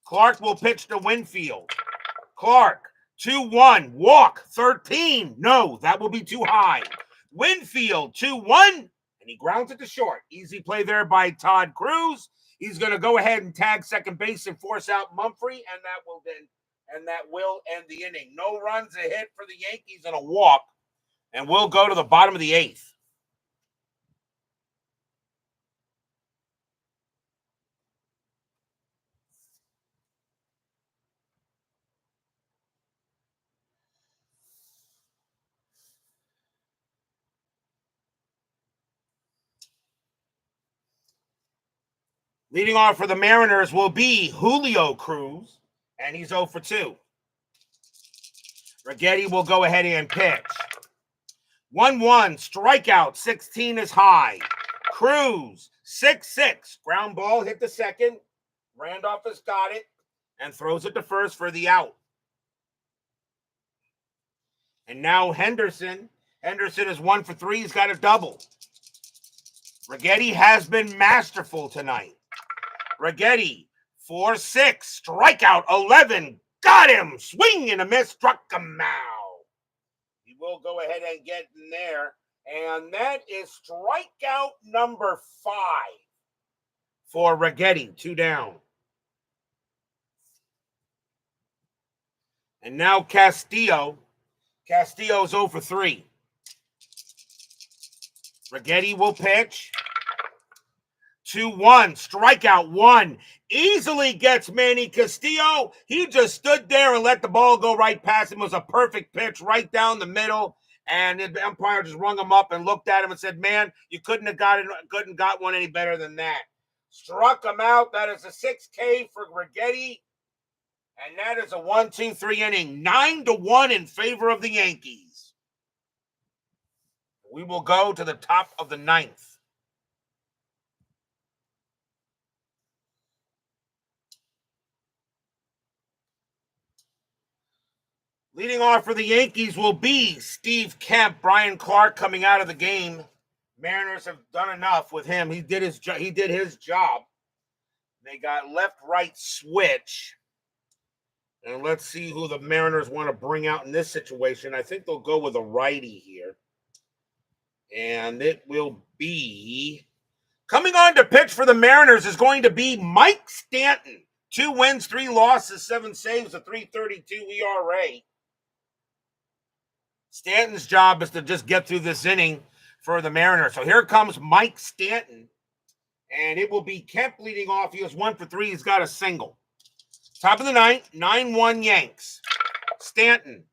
Clark will pitch to Winfield. Clark, 2-1, walk, 13. No, that will be too high. Winfield, 2-1, and he grounds it to short. Easy play there by Todd Cruz. He's going to go ahead and tag second base and force out Mumphrey, and that will end the inning. No runs, a hit for the Yankees and a walk, and we'll go to the bottom of the 8th. Leading off for the Mariners will be Julio Cruz, and he's 0 for 2. Righetti will go ahead and pitch. 1-1, strikeout, 16 is high. Cruz, 6-6, ground ball, hit the second. Randolph has got it and throws it to first for the out. And now Henderson. Henderson is 1 for 3. He's got a double. Righetti has been masterful tonight. Righetti, 4-6, strikeout, 11. Got him. Swing and a miss, struck him out. He will go ahead and get in there. And that is strikeout number 5 for Righetti. 2 down. And now Castillo. Castillo's 0 for 3. Righetti will pitch. 2-1. Strikeout 1. Easily gets Manny Castillo. He just stood there and let the ball go right past him. It was a perfect pitch right down the middle. And the umpire just rung him up and looked at him and said, man, you couldn't have got one any better than that. Struck him out. That is a 6K for Righetti. And that is a 1-2-3 inning. 9-1 in favor of the Yankees. We will go to the top of the 9th. Leading off for the Yankees will be Steve Kemp. Brian Clark coming out of the game. Mariners have done enough with him. He did his job. They got left-right switch. And let's see who the Mariners want to bring out in this situation. I think they'll go with a righty here. And it will be... Coming on to pitch for the Mariners is going to be Mike Stanton. 2 wins, 3 losses, 7 saves, a .332 ERA. Stanton's job is to just get through this inning for the Mariners. So here comes Mike Stanton. And it will be Kemp leading off. He was 1 for 3. He's got a single. Top of the 9th, 9-1 Yanks. Stanton,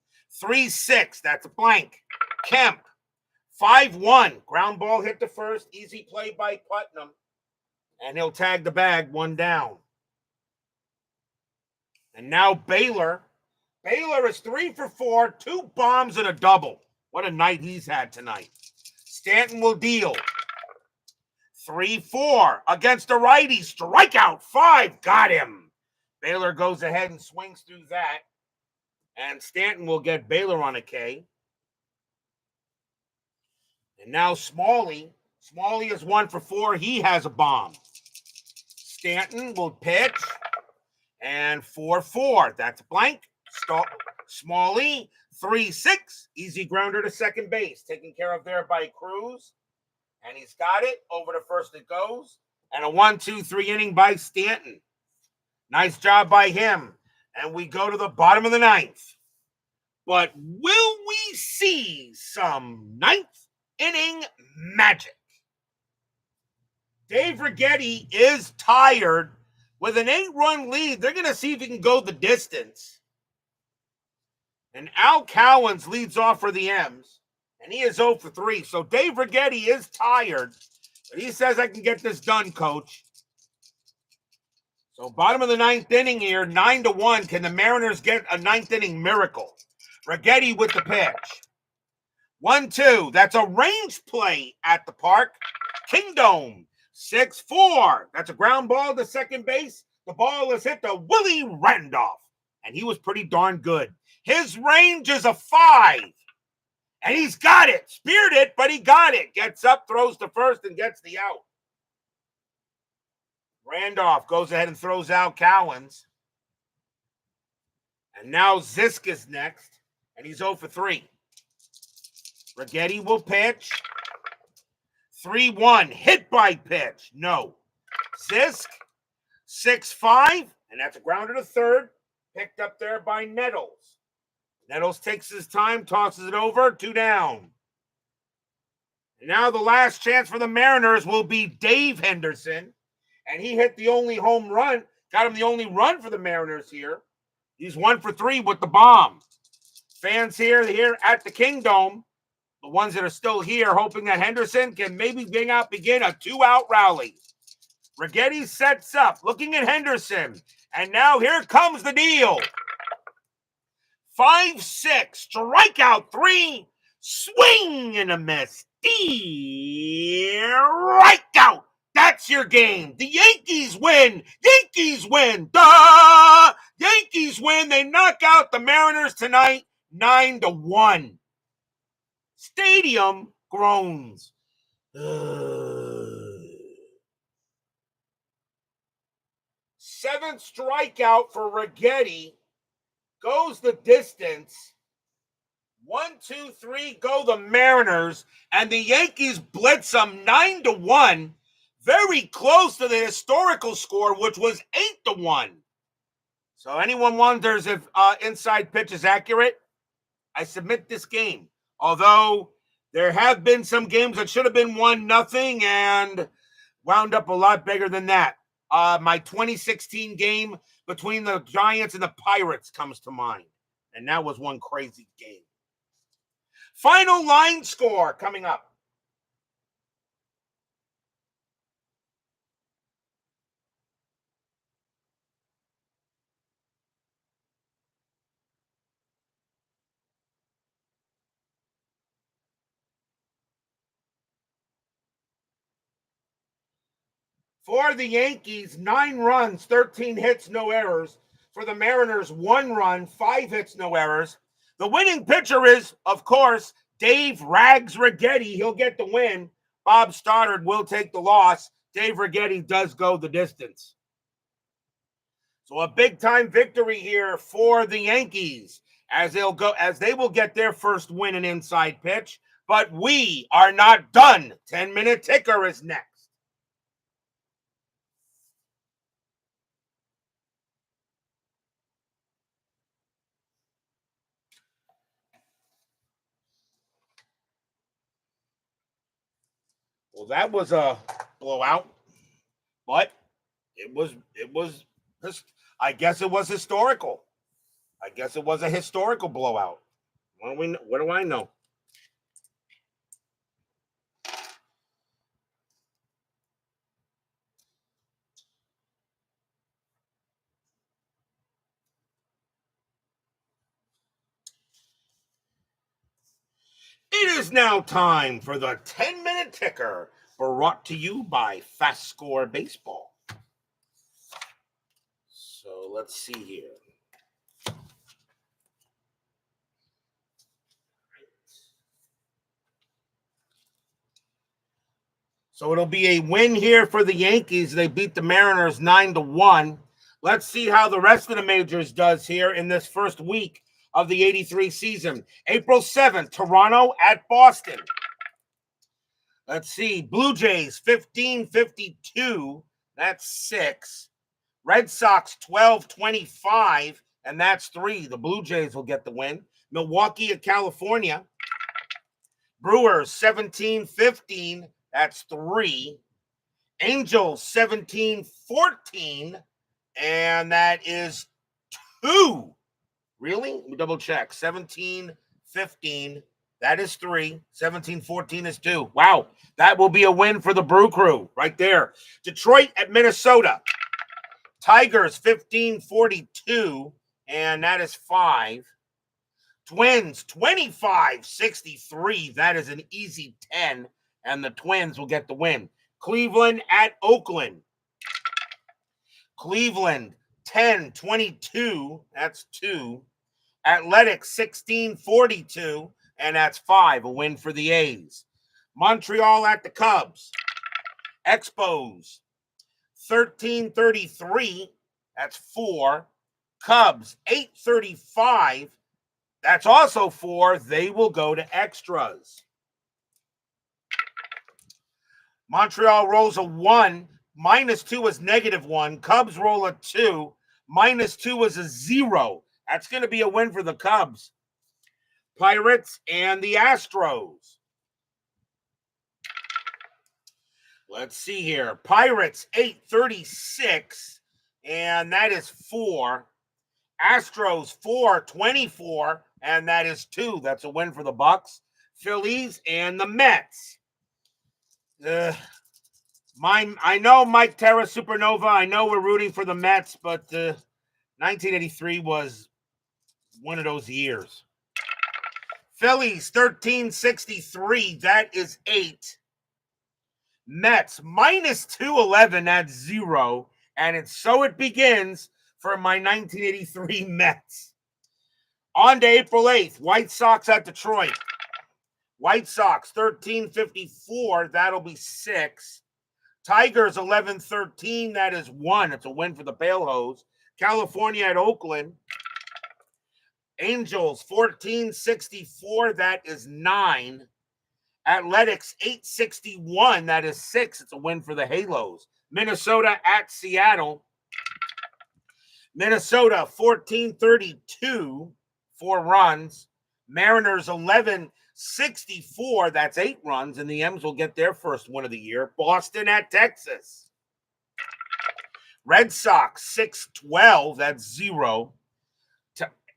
3-6. That's a blank. Kemp, 5-1. Ground ball hit to first. Easy play by Putnam. And he'll tag the bag, 1 down. And now Baylor. Baylor is 3 for 4, 2 bombs and a double. What a night he's had tonight. Stanton will deal. 3-4 against a righty. Strikeout 5. Got him. Baylor goes ahead and swings through that. And Stanton will get Baylor on a K. And now Smalley. Smalley is 1 for 4. He has a bomb. Stanton will pitch. And 4-4. That's blank. Smalley, 3-6. Easy grounder to second base. Taken care of there by Cruz. And he's got it. Over to first it goes. And a 1-2-3 inning by Stanton. Nice job by him. And we go to the bottom of the 9th. But will we see some 9th inning magic? Dave Righetti is tired. With an 8-run lead, they're going to see if he can go the distance. And Al Cowens leads off for the M's. And he is 0 for 3. So Dave Righetti is tired. But he says, I can get this done, coach. So bottom of the 9th inning here, 9-1. Can the Mariners get a 9th inning miracle? Righetti with the pitch. 1-2. That's a range play at the park. Kingdome. 6-4. That's a ground ball to second base. The ball is hit to Willie Randolph. And he was pretty darn good. His range is a 5. And he's got it. Speared it, but he got it. Gets up, throws to first, and gets the out. Randolph goes ahead and throws out Cowens. And now Zisk is next. And he's 0 for 3. Righetti will pitch. 3-1. Hit by pitch. No. Zisk. 6-5. And that's a grounder to third. Picked up there by Nettles. Nettles takes his time, tosses it over. 2 down. And now the last chance for the Mariners will be Dave Henderson. And he hit the only home run. Got him the only run for the Mariners here. He's 1 for 3 with the bomb. Fans here at the Kingdome, the ones that are still here, hoping that Henderson can maybe begin a 2-out rally. Righetti sets up, looking at Henderson. And now here comes the deal. 5-6, strikeout 3, swing and a miss. Strikeout. That's your game. The Yankees win. Yankees win. Duh! Yankees win. They knock out the Mariners tonight, 9-1. Stadium groans. Seventh strikeout for Righetti. Goes the distance. 1, 2, 3, go the Mariners. And the Yankees blitz them 9-1. Very close to the historical score, which was 8-1. So anyone wonders if inside pitch is accurate, I submit this game. Although there have been some games that should have been 1-0 and wound up a lot bigger than that. My 2016 game between the Giants and the Pirates comes to mind. And that was one crazy game. Final line score coming up. For the Yankees, 9 runs, 13 hits, no errors. For the Mariners, 1 run, 5 hits, no errors. The winning pitcher is, of course, Dave Rags Righetti. He'll get the win. Bob Stoddard will take the loss. Dave Righetti does go the distance. So a big-time victory here for the Yankees as they will get their first win in inside pitch. But we are not done. 10-minute ticker is next. Well, that was a blowout, but it was, I guess it was historical. I guess it was a historical blowout. What do I know? It is now time for the 10-minute ticker, brought to you by FastScore Baseball. So let's see here. So it'll be a win here for the Yankees. They beat the Mariners 9-1. Let's see how the rest of the majors does here in this first week of the 83 season. April 7th, Toronto at Boston. Let's see. Blue Jays 15-52. That's 6. Red Sox 12-25, and that's 3. The Blue Jays will get the win. Milwaukee at California. Brewers 17-15. That's 3. Angels 17-14, and that is 2. Really? Let me double check. 17-15. That is 3. 17-14 is 2. Wow. That will be a win for the Brew Crew right there. Detroit at Minnesota. Tigers 15-42, and that is 5. Twins 25-63. That is an easy 10, and the Twins will get the win. Cleveland at Oakland. Cleveland 10-22. That's 2. Athletics 16-42, and that's 5. A win for the A's. Montreal at the Cubs. Expos 13-33. That's 4. Cubs 8-35. That's also 4. They will go to extras. Montreal rolls a 1. -2 is -1. Cubs roll a 2. -2 is a 0. That's going to be a win for the Cubs. Pirates and the Astros. Let's see here. Pirates 8-36, and that is 4. Astros 4-24, and that is 2. That's a win for the Bucks. Phillies and the Mets. I know Mike Terra Supernova. I know we're rooting for the Mets, but 1983 was one of those years. Phillies 13-63. That is 8. Mets -211. That's 0. And it begins for my 1983 Mets. On to April 8th. White Sox at Detroit. White Sox 13-54. That'll be 6. Tigers 11-13. That is 1. It's a win for the Pale Hose. California at Oakland. Angels 14-64. That is 9. Athletics 8-61. That is 6. It's a win for the Halos. Minnesota at Seattle. Minnesota 14-32, 4 runs. Mariners 11-64, that's 8 runs, and the M's will get their first win of the year. Boston at Texas. Red Sox 6-12, that's 0.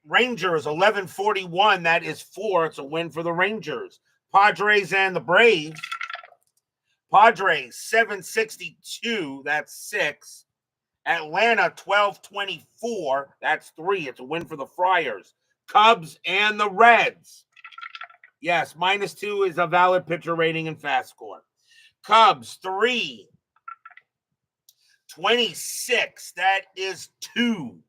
Rangers 11-41, that is 4. It's a win for the Rangers. Padres and the Braves. Padres 7-62, that's 6. Atlanta 12-24, that's 3. It's a win for the Friars. Cubs and the Reds. Yes, -2 is a valid pitcher rating in FastScore. Cubs 3-26, that is 2.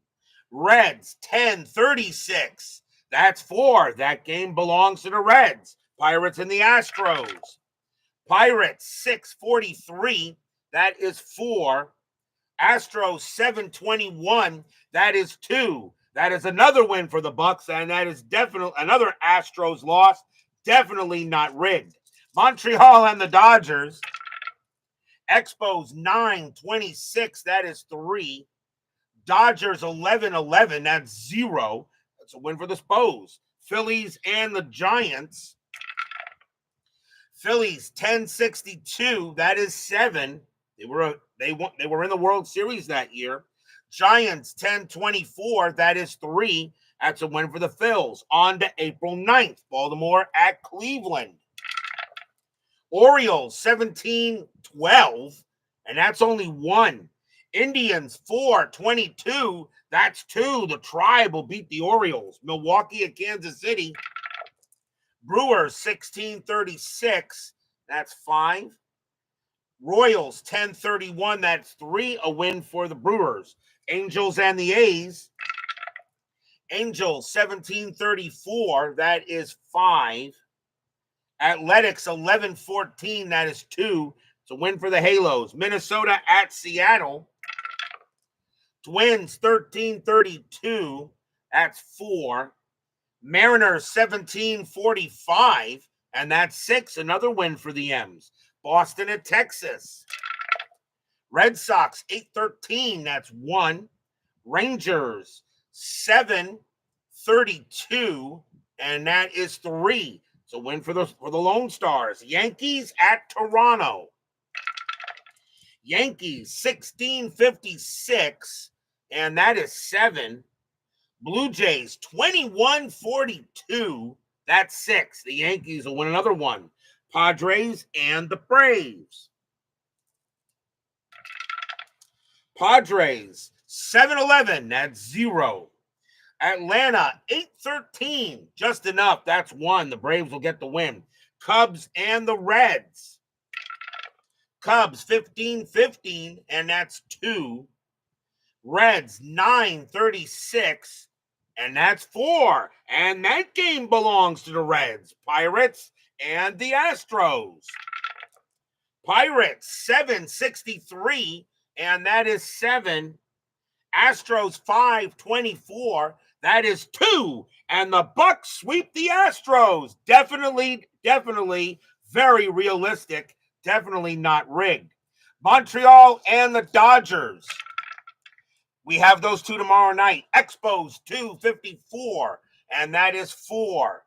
Reds 10-36, that's 4. That game belongs to the Reds. Pirates and the Astros. Pirates 6-43, that is 4. Astros 7-21, that is 2. That is another win for the Bucks, and that is definitely another Astros loss. Definitely not rigged. Montreal and the Dodgers. Expos 9-26, that is 3. Dodgers 11-11, that's 0. That's a win for the Spos. Phillies and the Giants. Phillies 10-62, that is 7. They were in the World Series that year. Giants 10-24, that is 3. That's a win for the Phils. On to April 9th, Baltimore at Cleveland. Orioles 17-12, and that's only 1. Indians 4-22, that's 2. The Tribe will beat the Orioles. Milwaukee at Kansas City. Brewers 16-36, that's 5. Royals 10-31, that's 3. A win for the Brewers. Angels and the A's. Angels 17-34, that is 5. Athletics 11-14, that is 2. It's a win for the Halos. Minnesota at Seattle. Twins 13-32, that's 4. Mariners 17-45, and that's 6. Another win for the M's. Boston at Texas. Red Sox 8-13, that's 1. Rangers 7-32, and that is 3. It's a win for the Lone Stars. Yankees at Toronto. Yankees 16-56, and that is 7. Blue Jays 21-42, that's 6. The Yankees will win another one. Padres and the Braves. Padres 7-11, that's 0. Atlanta 8-13, just enough, that's 1. The Braves will get the win. Cubs and the Reds. Cubs 15-15, and that's 2. Reds 9-36, and that's 4. And that game belongs to the Reds. Pirates and the Astros. Pirates 7-63, and that is 7. Astros 5-24, that is 2. And the Bucks sweep the Astros. Definitely very realistic. Definitely not rigged. Montreal and the Dodgers. We have those two tomorrow night. Expos 2-54, and that is 4.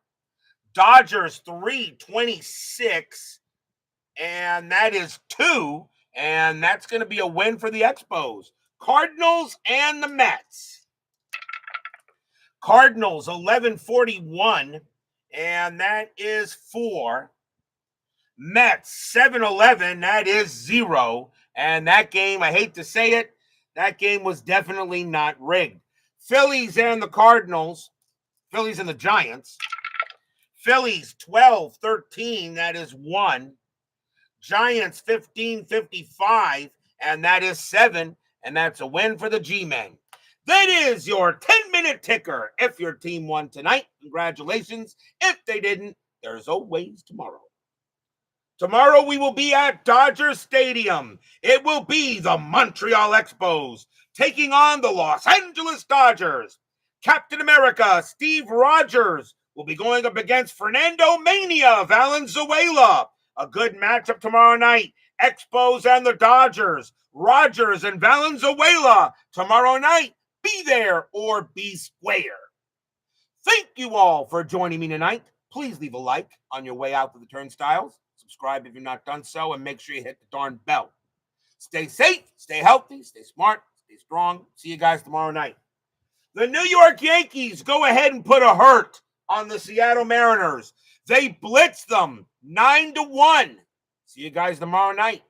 Dodgers 3-26, and that is 2. And that's going to be a win for the Expos. Cardinals and the Mets. Cardinals 11-41, and that is 4. Mets 7-11, that is 0. And that game, I hate to say it, that game was definitely not rigged. Phillies and the Cardinals. Phillies and the Giants. Phillies 12-13, that is 1. Giants 15-55, and that is 7. And that's a win for the G-Men. That is your 10-minute ticker. If your team won tonight, congratulations. If they didn't, there's always tomorrow. Tomorrow we will be at Dodger Stadium. It will be the Montreal Expos taking on the Los Angeles Dodgers. Captain America Steve Rogers will be going up against Fernando Mania Valenzuela. A good matchup tomorrow night. Expos and the Dodgers. Rogers and Valenzuela tomorrow night. Be there or be square. Thank you all for joining me tonight. Please leave a like on your way out to the turnstiles. Subscribe if you're not done so, and make sure you hit the darn bell. Stay safe, stay healthy, stay smart, stay strong. See you guys tomorrow night. The New York Yankees go ahead and put a hurt on the Seattle Mariners. They blitzed them 9-1. See you guys tomorrow night.